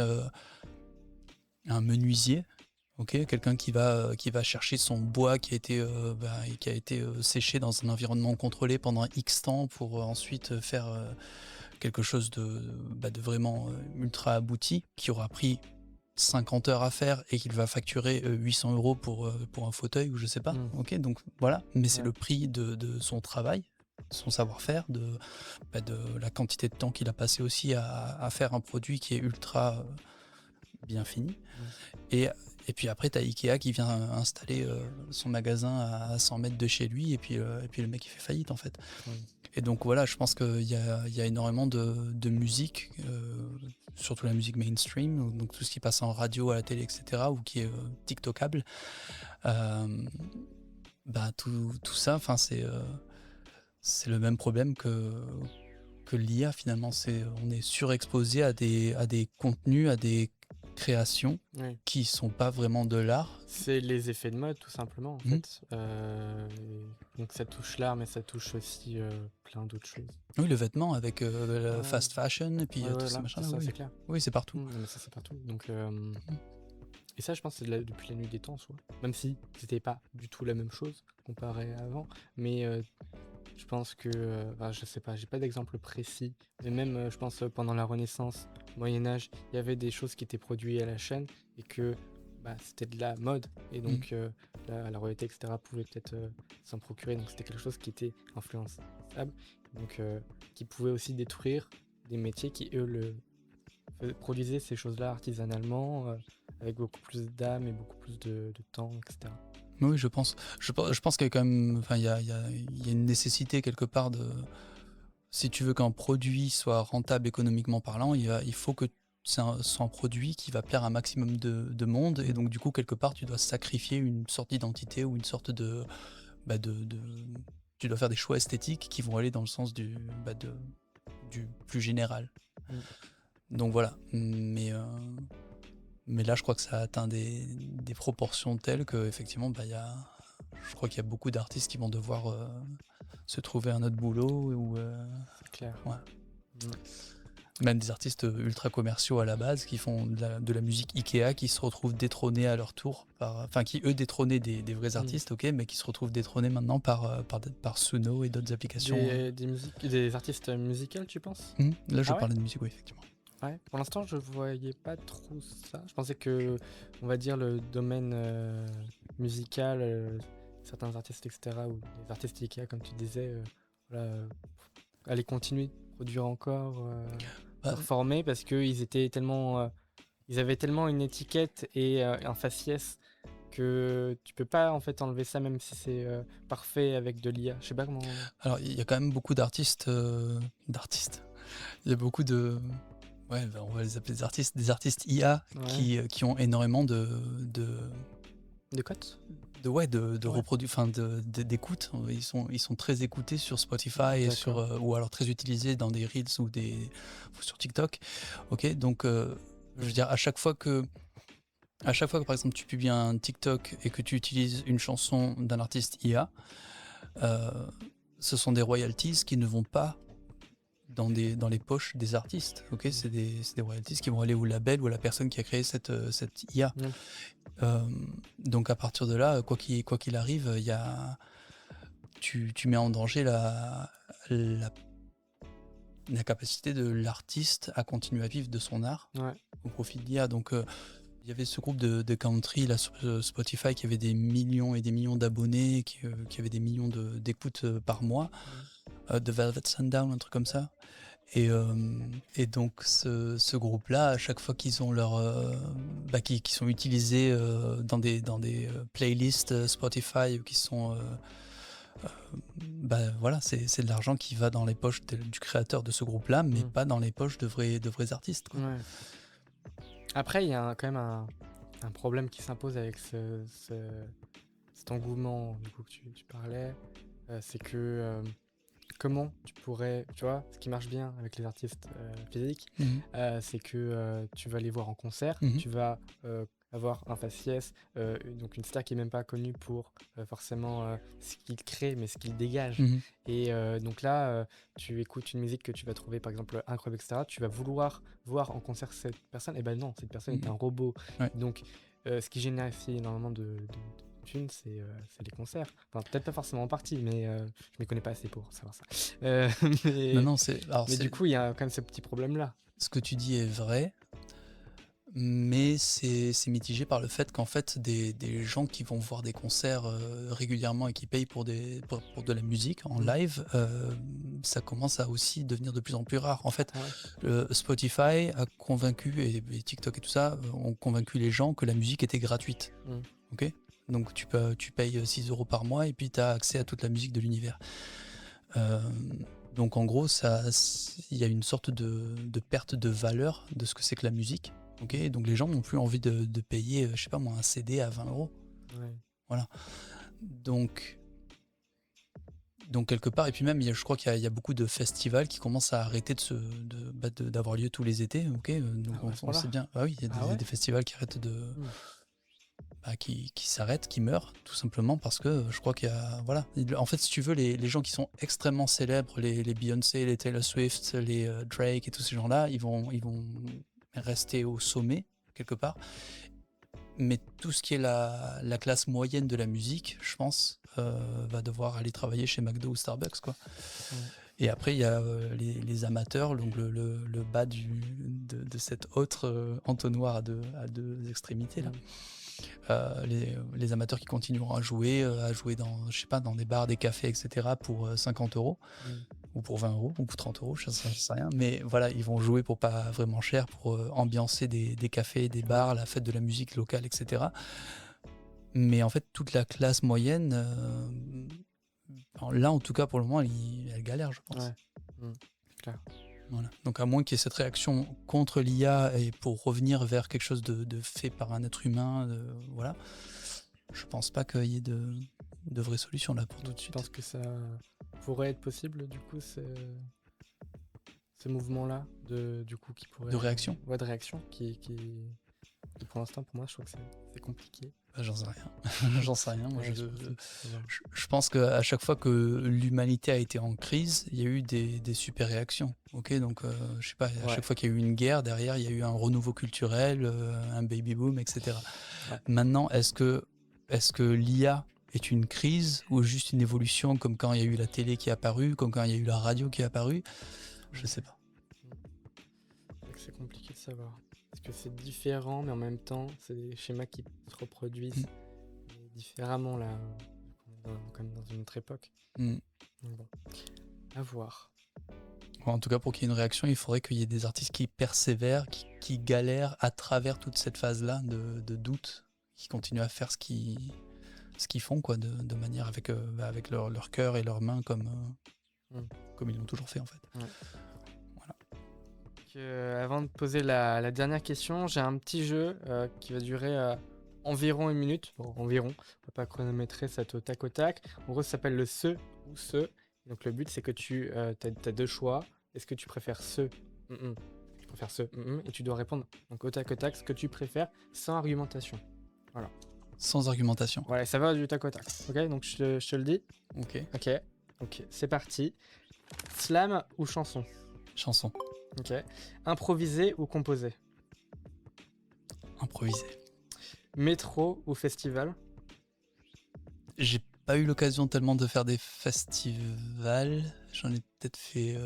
un menuisier, ok, quelqu'un qui va chercher son bois qui a été séché dans un environnement contrôlé pendant X temps pour ensuite faire quelque chose de vraiment ultra abouti, qui aura pris 50 heures à faire et qu'il va facturer 800 euros pour un fauteuil ou je sais pas. Mm. Ok, donc voilà, mais c'est Ouais. le prix de son travail, son savoir-faire, de la quantité de temps qu'il a passé aussi à faire un produit qui est ultra bien fini. Et, et puis après, tu as Ikea qui vient installer son magasin à 100 mètres de chez lui et puis le mec il fait faillite en fait. Oui. Et donc voilà, je pense qu'il y a énormément de musique, surtout la musique mainstream, donc tout ce qui passe en radio, à la télé, etc., ou qui est TikTokable. Tout ça, c'est le même problème que l'IA finalement. On est surexposé à des contenus, à des créations Oui. qui sont pas vraiment de l'art. C'est les effets de mode, tout simplement, en fait. Donc ça touche l'art, mais ça touche aussi plein d'autres choses. Oui, le vêtement avec le Ouais. fast fashion et puis Ouais, tous ouais, ces là, machins-là. ça, Oui, c'est clair. oui, c'est partout. Mais ça, c'est partout. Donc, et ça, je pense que c'est depuis la nuit des temps, soit. Même si c'était pas du tout la même chose comparé à avant. Mais je pense que, je sais pas, j'ai pas d'exemple précis. Mais même, je pense, pendant la Renaissance, Moyen-Âge, il y avait des choses qui étaient produites à la chaîne et que c'était de la mode. Et donc, la royauté, etc., pouvait peut-être s'en procurer. Donc, c'était quelque chose qui était influençable. Donc, qui pouvait aussi détruire des métiers qui, eux, produisaient ces choses-là artisanalement, avec beaucoup plus d'âme et beaucoup plus de temps, etc. Oui, je pense. Je pense qu'il y a quand même, enfin, il y a une nécessité quelque part si tu veux qu'un produit soit rentable économiquement parlant, il faut que soit un produit qui va plaire à un maximum de monde, et donc du coup quelque part tu dois sacrifier une sorte d'identité ou une sorte tu dois faire des choix esthétiques qui vont aller dans le sens du plus général. Donc voilà, mais là je crois que ça a atteint des proportions telles que effectivement je crois qu'il y a beaucoup d'artistes qui vont devoir se trouver un autre boulot C'est clair. Ouais. Même des artistes ultra commerciaux à la base qui font de la musique Ikea, qui se retrouvent détrônés à leur tour qui eux détrônaient des vrais artistes, ok, mais qui se retrouvent détrônés maintenant par Suno et d'autres applications. Des artistes musicaux, tu penses? Là je Ah ouais parlais de musique, oui, effectivement. Ouais, pour l'instant, je voyais pas trop ça. Je pensais que, on va dire, le domaine musical, certains artistes, etc., ou les artistes Ikea, comme tu disais, allaient continuer de produire encore, performer, parce qu'ils étaient tellement ils avaient tellement une étiquette et un faciès que tu peux pas en fait enlever ça même si c'est parfait avec de l'IA. Je sais pas comment. Alors, il y a quand même beaucoup d'artistes, Il y a beaucoup de, ouais, bah, on va les appeler des artistes IA Ouais. qui ont énormément De cotes? ouais, de Ouais. enfin d'écoute. Ils sont très écoutés sur Spotify et sur, D'accord. ou alors très utilisés dans des Reels ou sur TikTok. Ok, donc je veux dire, à chaque fois que par exemple tu publies un TikTok et que tu utilises une chanson d'un artiste IA, euh, ce sont des royalties qui ne vont pas dans les poches des artistes. Ok, Mm. c'est des royalties qui vont aller au label ou à la personne qui a créé cette IA. Mm. Euh, donc à partir de là, quoi qu'il arrive, tu mets en danger la, la capacité de l'artiste à continuer à vivre de son art Ouais. au profit de l'IA. Donc il y avait ce groupe de country là sur Spotify qui avait des millions et des millions d'abonnés, qui avait des millions d'écoutes par mois, de Velvet Sundown, un truc comme ça. Et donc ce groupe-là, à chaque fois qu'ils ont qui sont utilisés dans des playlists Spotify ou qui sont voilà, c'est de l'argent qui va dans les poches du créateur de ce groupe-là, mais Mm. pas dans les poches de vrais artistes, quoi. Ouais. Après, il y a quand même un problème qui s'impose avec cet engouement du coup que tu parlais. C'est que comment tu pourrais, tu vois, ce qui marche bien avec les artistes physiques, Mhm. c'est que tu vas les voir en concert, Mhm. tu vas avoir un faciès, donc une star qui est même pas connue pour forcément ce qu'il crée, mais ce qu'il dégage. Mhm. Et donc là, tu écoutes une musique que tu vas trouver par exemple incroyable, etc. Tu vas vouloir voir en concert cette personne, et ben non, cette personne est Mhm. un robot. Ouais. Donc ce qui génère ici énormément de thunes, c'est les concerts. Enfin, peut-être pas forcément en partie, mais je m'y connais pas assez pour savoir ça. Euh, Non, mais, non, mais du coup, il y a quand même ce petit problème-là. ce que tu dis est vrai, mais c'est mitigé par le fait qu'en fait, des gens qui vont voir des concerts régulièrement et qui payent pour de la musique en Mm. live, ça commence à aussi devenir de plus en plus rare. En fait, Ah ouais. Spotify a convaincu, et TikTok et tout ça, ont convaincu les gens que la musique était gratuite. Mm. Ok, donc tu payes 6 euros par mois et puis tu as accès à toute la musique de l'univers. Euh, donc en gros, il y a une sorte de perte de valeur de ce que c'est que la musique. Ok, donc les gens n'ont plus envie de payer, je sais pas moi, un CD à 20 euros. Ouais. Voilà. Donc, donc quelque part, et puis même, je crois qu'il y a beaucoup de festivals qui commencent à arrêter d'avoir lieu tous les étés. Ok, donc Ah ouais, à ce on point-là. sait bien. Ah oui, il y a Ah ouais. des festivals qui arrêtent Mm. qui s'arrêtent, qui meurent, tout simplement parce que je crois qu'il y a. Voilà. En fait, si tu veux, les gens qui sont extrêmement célèbres, les Beyoncé, les Taylor Swift, les Drake et tous ces gens-là, ils vont rester au sommet, quelque part. Mais tout ce qui est la classe moyenne de la musique, je pense, va devoir aller travailler chez McDo ou Starbucks, quoi. Ouais. Et après, il y a les amateurs, donc le bas de cette autre entonnoir à deux extrémités, là. Mm. Les amateurs qui continueront à jouer dans, je sais pas, dans des bars, des cafés, etc. pour 50 euros, Mm. ou pour 20 euros, ou pour 30 euros, je sais rien. Mais voilà, ils vont jouer pour pas vraiment cher, pour ambiancer des cafés, des bars, Ouais. la fête de la musique locale, etc. Mais en fait, toute la classe moyenne, là en tout cas pour le moment, elle galère, je pense. Ouais. Mm. Clair. Voilà. Donc à moins qu'il y ait cette réaction contre l'IA et pour revenir vers quelque chose de fait par un être humain, voilà, je pense pas qu'il y ait de vraies solutions là pour tout Donc, de tu suite. penses que ça pourrait être possible, du coup, ce mouvement-là, du coup, qui pourrait. De réaction? Ouais, de réaction, qui, pour l'instant, pour moi, je trouve que c'est compliqué. Bah, j'en sais rien. J'en sais rien. Moi, Ouais, je pense que ça va. je pense qu'à chaque fois que l'humanité a été en crise, il y a eu des super réactions. Ok, donc je sais pas, à Ouais. chaque fois qu'il y a eu une guerre, derrière, il y a eu un renouveau culturel, un baby boom, etc. Ouais. Maintenant, est-ce que l'IA est une crise ou juste une évolution, comme quand il y a eu la télé qui est apparue, comme quand il y a eu la radio qui est apparue? Je sais pas. C'est compliqué de savoir. Parce que c'est différent, mais en même temps, c'est des schémas qui se reproduisent différemment, là, comme dans une autre époque. Mm. Donc bon, à voir. En tout cas, pour qu'il y ait une réaction, il faudrait qu'il y ait des artistes qui persévèrent, qui galèrent à travers toute cette phase-là de doute, qui continuent à faire ce qu'ils font, quoi, de manière avec leur cœur et leurs mains comme ils l'ont toujours fait, en fait. Ouais. Voilà. Avant de poser la dernière question, j'ai un petit jeu qui va durer environ 1 minute. Bon, environ, on va pas chronométrer, ça au tac au tac. En gros, ça s'appelle le ce ou ce. Donc le but, c'est que tu as 2 choix. Est-ce que tu préfères ce Tu préfères ce et tu dois répondre donc au tac ce que tu préfères sans argumentation. Sans argumentation. Voilà, ça va du tac au tac. Ok, donc je te le dis. Ok, c'est parti. Slam ou chanson? Chanson. Ok. Improvisé ou composé? Improvisé. Métro ou festival? J'ai pas eu l'occasion tellement de faire des festivals. J'en ai peut-être fait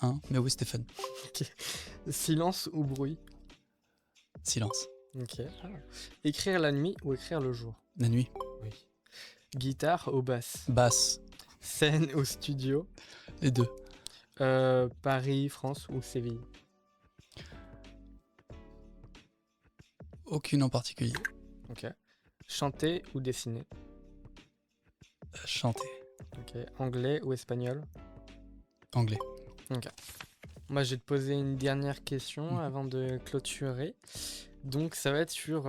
un, mais oui, c'était fun. Ok. Silence ou bruit? Silence. Ok. Écrire la nuit ou écrire le jour? La nuit. Oui. Guitare ou basse? Basse. Scène ou studio? Les deux. Paris, France ou Séville? Aucune en particulier. Ok. Chanter ou dessiner? Chanter. Ok. Anglais ou espagnol? Anglais. Ok. Moi, je vais te poser une dernière question avant de clôturer. Donc, ça va être sur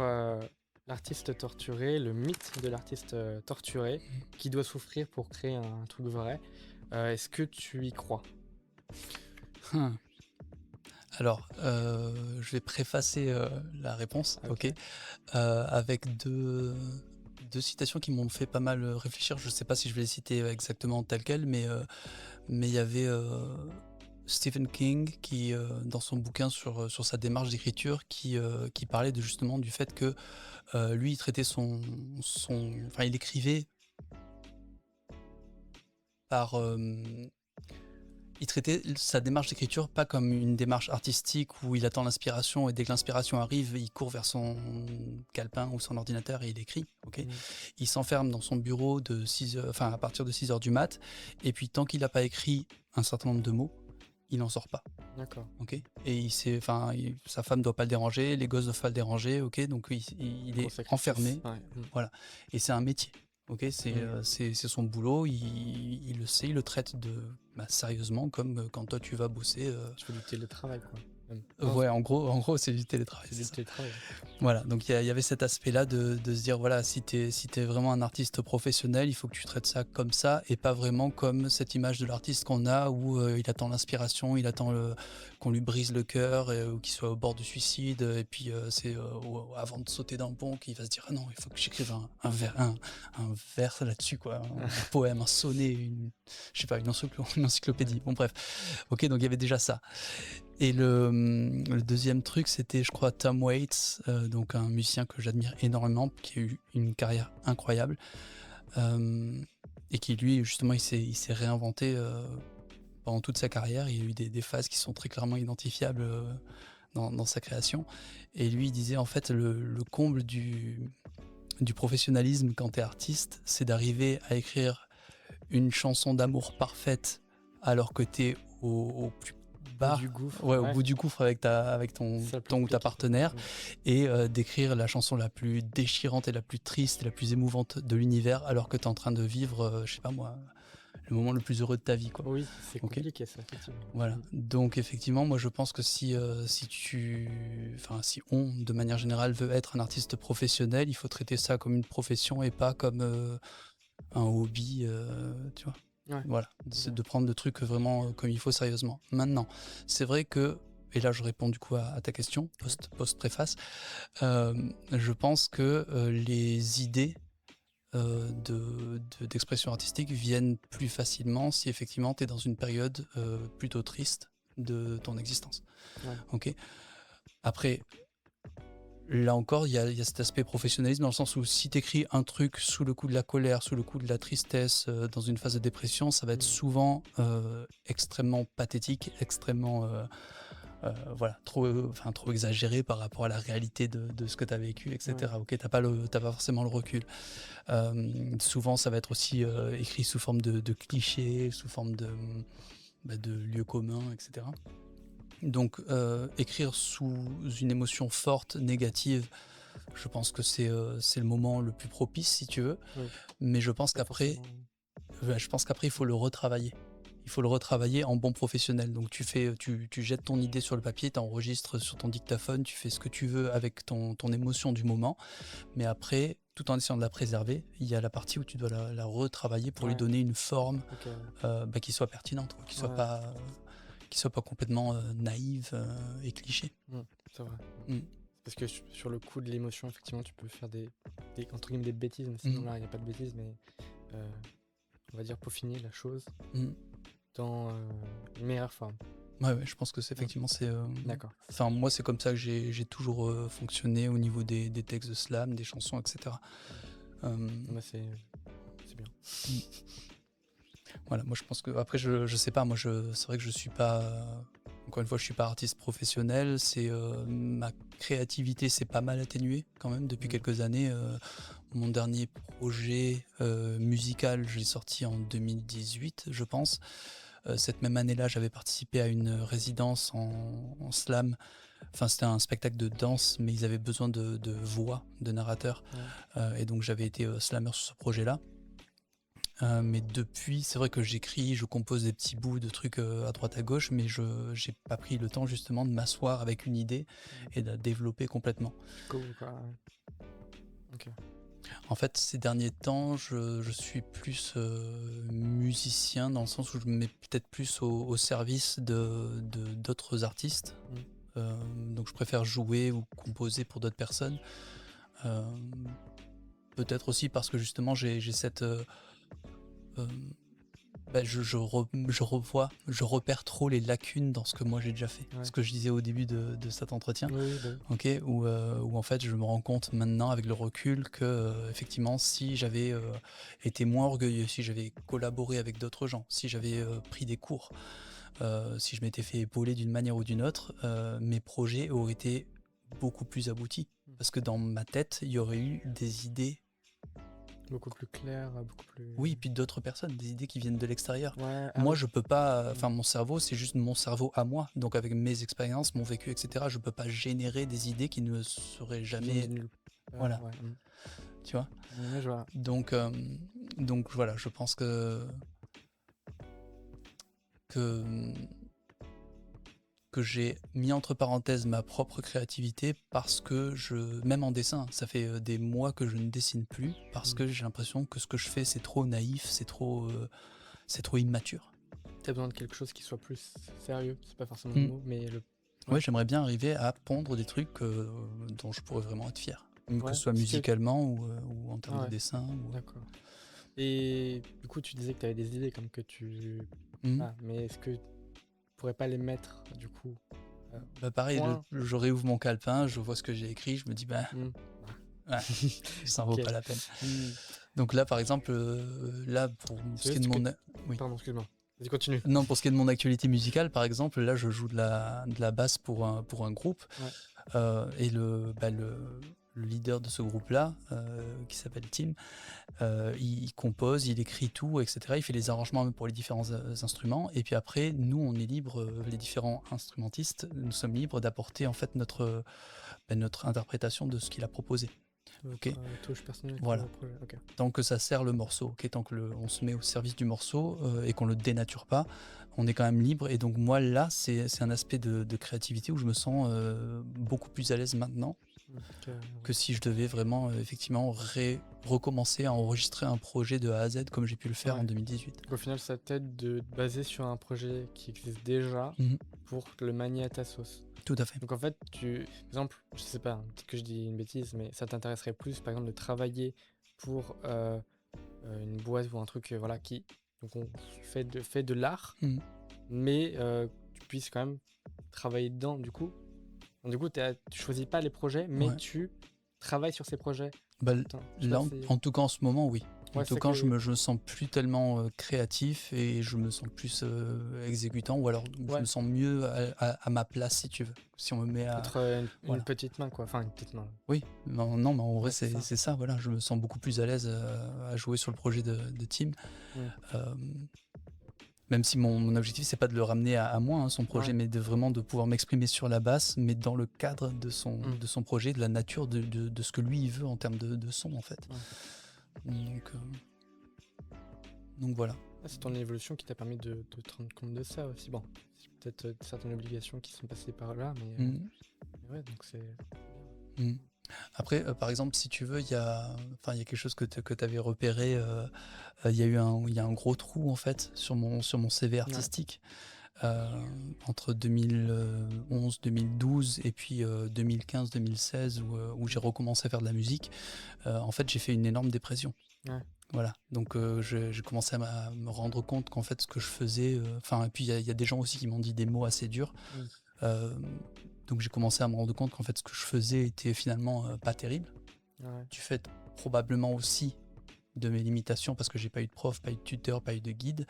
l'artiste torturé, le mythe de l'artiste torturé, qui doit souffrir pour créer un truc vrai. Est-ce que tu y crois? Alors, je vais préfacer la réponse, Ok. avec deux citations qui m'ont fait pas mal réfléchir. Je ne sais pas si je vais les citer exactement telles quelles, mais il y avait Stephen King qui, dans son bouquin sur sa démarche d'écriture, qui parlait justement du fait que lui, il traitait enfin, il écrivait il traitait sa démarche d'écriture pas comme une démarche artistique où il attend l'inspiration et dès que l'inspiration arrive, il court vers son calepin ou son ordinateur et il écrit. Il s'enferme dans son bureau à partir de 6h du mat, et puis tant qu'il n'a pas écrit un certain nombre de mots, il n'en sort pas. D'accord. Et sa femme ne doit pas le déranger, les gosses ne doivent pas le déranger, donc il est enfermé. Ouais. Voilà. Et c'est un métier. C'est son boulot, il le sait, il le traite sérieusement, comme quand toi tu vas bosser. Tu fais du télétravail, quoi. Ouais, en gros, c'est du télétravail. C'est du télétravail. Voilà, donc il y avait cet aspect-là de se dire, voilà, si t'es vraiment un artiste professionnel, il faut que tu traites ça comme ça, et pas vraiment comme cette image de l'artiste qu'on a, où il attend l'inspiration, il attend qu'on lui brise le cœur, ou qu'il soit au bord du suicide, et puis c'est avant de sauter dans le pont qu'il va se dire, ah non, il faut que j'écrive un vers là-dessus, quoi, un poème, un sonnet, une encyclopédie. Bon, bref. Donc il y avait déjà ça. Et le deuxième truc, c'était, je crois, Tom Waits, donc un musicien que j'admire énormément, qui a eu une carrière incroyable, et qui, lui, justement, il s'est réinventé pendant toute sa carrière. Il y a eu des phases qui sont très clairement identifiables dans sa création. Et lui, il disait, en fait, le comble du professionnalisme quand tu es artiste, c'est d'arriver à écrire une chanson d'amour parfaite alors que tu es au plus bas, au bout du gouffre avec ton ou ta partenaire, et d'écrire la chanson la plus déchirante et la plus triste et la plus émouvante de l'univers alors que tu es en train de vivre, je sais pas moi, le moment le plus heureux de ta vie, quoi. Oui, c'est compliqué, ça, effectivement. Voilà. Donc effectivement, moi je pense que si on, de manière générale, veut être un artiste professionnel, il faut traiter ça comme une profession et pas comme un hobby, tu vois. Ouais. Voilà, c'est de prendre le truc vraiment comme il faut, sérieusement. Maintenant, c'est vrai que, et là je réponds du coup à ta question, post-préface, je pense que les idées d'expression artistique viennent plus facilement si effectivement tu es dans une période plutôt triste de ton existence. Ouais. Après, là encore, il y a cet aspect professionnalisme dans le sens où si tu écris un truc sous le coup de la colère, sous le coup de la tristesse, dans une phase de dépression, ça va être souvent extrêmement pathétique, extrêmement trop exagéré par rapport à la réalité de ce que tu as vécu, etc. T'as pas forcément le recul. Souvent, ça va être aussi écrit sous forme de clichés, sous forme de lieux communs, etc. Donc écrire sous une émotion forte, négative, je pense que c'est le moment le plus propice si tu veux. Oui, Mais je pense pas qu'après, forcément. il faut le retravailler. Il faut le retravailler en bon professionnel. Donc tu jettes ton idée sur le papier, tu enregistres sur ton dictaphone, tu fais ce que tu veux avec ton émotion du moment. Mais après, tout en essayant de la préserver, il y a la partie où tu dois la retravailler pour lui Ouais, donner une forme ok. qui soit pertinente, quoi, Ouais, qui soit pas complètement naïve et cliché. c'est vrai. Mm. Parce que sur le coup de l'émotion, effectivement, tu peux faire entre guillemets, des bêtises, mais sinon, là, il n'y a pas de bêtises, mais euh, on va dire peaufiner la chose Mm. dans une meilleure forme. Ouais, je pense que c'est effectivement c'est. D'accord. Enfin, moi, c'est comme ça que j'ai toujours fonctionné au niveau des textes de slam, des chansons, etc. Moi, c'est bien. Voilà, moi je pense que après je sais pas, c'est vrai que je suis pas encore une fois je suis pas artiste professionnel, c'est ma créativité s'est pas mal atténuée quand même depuis quelques années. Mon dernier projet musical, je l'ai sorti en 2018, je pense. Cette même année-là, j'avais participé à une résidence en slam. Enfin, c'était un spectacle de danse, mais ils avaient besoin de voix, de narrateurs. Et donc j'avais été slammer sur ce projet-là. Mais depuis, c'est vrai que j'écris, je compose des petits bouts de trucs à droite à gauche, mais je n'ai pas pris le temps justement de m'asseoir avec une idée et de la développer complètement. Cool, quoi. Ok. En fait, ces derniers temps, je suis plus musicien dans le sens où je me mets peut-être plus au service d'autres artistes. Donc je préfère jouer ou composer pour d'autres personnes. Peut-être aussi parce que justement j'ai cette... je repère trop les lacunes dans ce que moi j'ai déjà fait. Ouais. Ce que je disais au début de cet entretien, Oui, bah oui. ok, où en fait je me rends compte maintenant avec le recul que effectivement si j'avais été moins orgueilleux, si j'avais collaboré avec d'autres gens, si j'avais pris des cours, si je m'étais fait épauler d'une manière ou d'une autre, mes projets auraient été beaucoup plus aboutis. Parce que dans ma tête, il y aurait eu des idées. Beaucoup plus clair, beaucoup plus. Oui, puis d'autres personnes, des idées qui viennent de l'extérieur. Ouais, Moi, oui. je peux pas. Enfin, mon cerveau, c'est juste mon cerveau à moi. Donc, avec mes expériences, mon vécu, etc., je peux pas générer des idées qui ne seraient jamais. Voilà. Ouais. Tu vois. Ouais, je vois. Donc voilà, je pense que j'ai mis entre parenthèses ma propre créativité parce que même en dessin, ça fait des mois que je ne dessine plus parce que j'ai l'impression que ce que je fais c'est trop naïf, c'est trop immature. T'as besoin de quelque chose qui soit plus sérieux, c'est pas forcément le mot, mais Ouais, j'aimerais bien arriver à pondre des trucs dont je pourrais vraiment être fier, que ce soit musicalement ou en termes de dessin. D'accord. Et du coup, tu disais que tu avais des idées comme que tu... mais est-ce que tu pourrais pas les mettre, du coup pareil, je réouvre mon calepin, je vois ce que j'ai écrit, je me dis, ça en vaut pas la peine. Donc là, par exemple, pour ce qui est de mon... Oui. Pardon, excuse-moi. Vas-y, continue. Non, pour ce qui est de mon actualité musicale, par exemple, là, je joue de la basse pour un groupe. Et le leader de ce groupe-là, qui s'appelle Tim, il compose, il écrit tout, etc. Il fait les arrangements pour les différents instruments. Et puis après, nous, on est libre, les différents instrumentistes, nous sommes libres d'apporter en fait notre interprétation de ce qu'il a proposé. Touche personnelle. Voilà. Tant que ça sert le morceau, tant que on se met au service du morceau et qu'on le dénature pas, on est quand même libre. Et donc moi là, c'est un aspect de créativité où je me sens beaucoup plus à l'aise maintenant que si je devais vraiment effectivement recommencer à enregistrer un projet de A à Z comme j'ai pu le faire en 2018. Au final, ça t'aide de baser sur un projet qui existe déjà pour le manier à ta sauce. Tout à fait. Donc en fait, par exemple, je sais pas, peut-être que je dis une bêtise, mais ça t'intéresserait plus, par exemple, de travailler pour une boîte ou un truc, qui donc on fait de l'art, mais tu puisses quand même travailler dedans, du coup. Donc, du coup, tu choisis pas les projets, mais tu travailles sur ces projets. Là, en tout cas, en ce moment, oui. En tout cas, je me sens plus tellement créatif et je me sens plus exécutant, ou alors je me sens mieux à ma place, si tu veux. Si on me met à... Être une petite main, quoi. Enfin, une petite main. Oui, non, mais en vrai, c'est ça, voilà. Je me sens beaucoup plus à l'aise à jouer sur le projet de Tim. Même si mon objectif, c'est pas de le ramener à moi, hein, son projet, Ouais. mais vraiment de pouvoir m'exprimer sur la basse, mais dans le cadre Mm. de son projet, de la nature de ce que lui il veut en termes de son en fait. Ouais. Donc voilà. C'est ton évolution qui t'a permis de te rendre compte de ça aussi. Bon, c'est peut-être certaines obligations qui sont passées par là, mais ouais, donc c'est... Mm. Après, par exemple, si tu veux, il y a quelque chose que tu avais repéré. Il y a un gros trou en fait sur mon CV artistique entre 2011, 2012 et puis 2015, 2016 où j'ai recommencé à faire de la musique. En fait, j'ai fait une énorme dépression. Ouais. Voilà, donc j'ai commencé à me rendre compte qu'en fait ce que je faisais, et puis il y a des gens aussi qui m'ont dit des mots assez durs. Donc j'ai commencé à me rendre compte qu'en fait ce que je faisais était finalement pas terrible. Ouais. Du fait probablement aussi de mes limitations parce que j'ai pas eu de prof, pas eu de tuteur, pas eu de guide,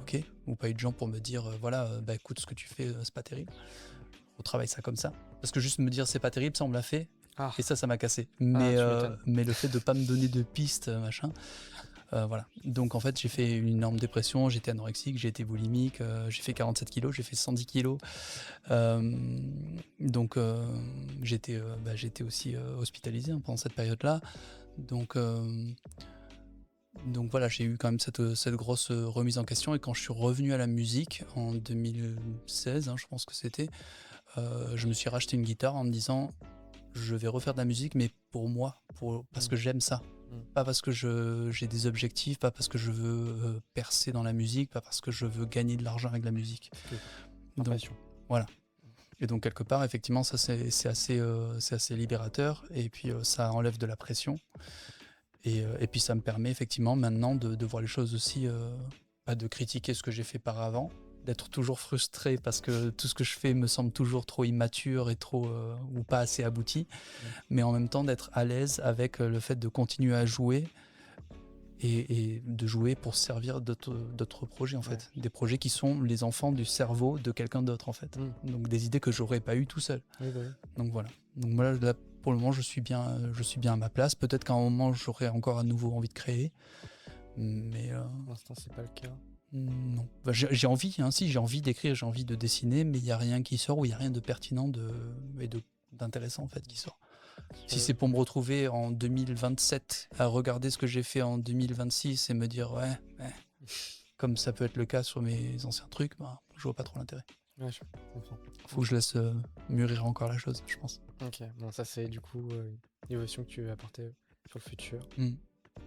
ok, ou pas eu de gens pour me dire bah écoute ce que tu fais c'est pas terrible. On travaille ça comme ça. Parce que juste me dire c'est pas terrible, ça on me l'a fait. Ah. Et ça m'a cassé. Tu Mais m'étonnes. le fait de pas me donner de pistes, machin. Voilà. Donc en fait j'ai fait une énorme dépression, j'étais anorexique, j'ai été boulimique, j'ai fait 47 kilos, j'ai fait 110 kilos. Donc j'étais aussi hospitalisé pendant cette période-là. Donc voilà, j'ai eu quand même cette grosse remise en question. Et quand je suis revenu à la musique en 2016, je pense que c'était, je me suis racheté une guitare en me disant je vais refaire de la musique, mais pour moi, parce que j'aime ça. Pas parce que j'ai des objectifs, pas parce que je veux percer dans la musique, pas parce que je veux gagner de l'argent avec la musique. Donc voilà. Et donc quelque part, effectivement, ça c'est assez libérateur. Et puis ça enlève de la pression. Et puis ça me permet effectivement maintenant de voir les choses aussi, pas de critiquer ce que j'ai fait par avant, d'être toujours frustré parce que tout ce que je fais me semble toujours trop immature et trop ou pas assez abouti, mais en même temps d'être à l'aise avec le fait de continuer à jouer et de jouer pour servir d'autres projets en fait, des projets qui sont les enfants du cerveau de quelqu'un d'autre en fait, donc des idées que j'aurais pas eu tout seul. Donc voilà. Donc moi là, pour le moment je suis bien à ma place. Peut-être qu'à un moment j'aurai encore à nouveau envie de créer, mais pour l'instant c'est pas le cas. Non, j'ai envie, j'ai envie d'écrire, j'ai envie de dessiner, mais il n'y a rien qui sort, ou il n'y a rien de pertinent et d'intéressant en fait qui sort. Si c'est pour me retrouver en 2027 à regarder ce que j'ai fait en 2026 et me dire ouais, comme ça peut être le cas sur mes anciens trucs, je vois pas trop l'intérêt. Ouais, je comprends. Faut que je laisse mûrir encore la chose, je pense. Ok, bon ça c'est du coup une évolution que tu veux apporter sur le futur.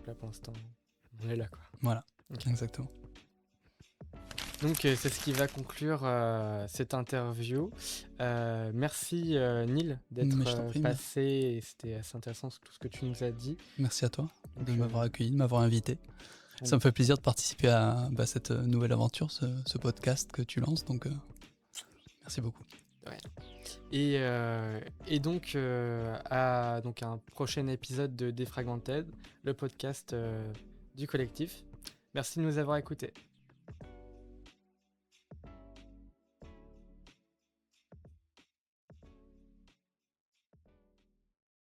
Là pour l'instant, on est là quoi. Voilà, exactement. Donc c'est ce qui va conclure cette interview. Merci Neil d'être passé, et c'était assez intéressant tout ce que tu nous as dit. Merci à toi de m'avoir accueilli, de m'avoir invité. Ça me fait plaisir de participer à cette nouvelle aventure, ce podcast que tu lances, donc merci beaucoup. Ouais. Et donc à un prochain épisode de Defragmented, le podcast du collectif. Merci de nous avoir écoutés.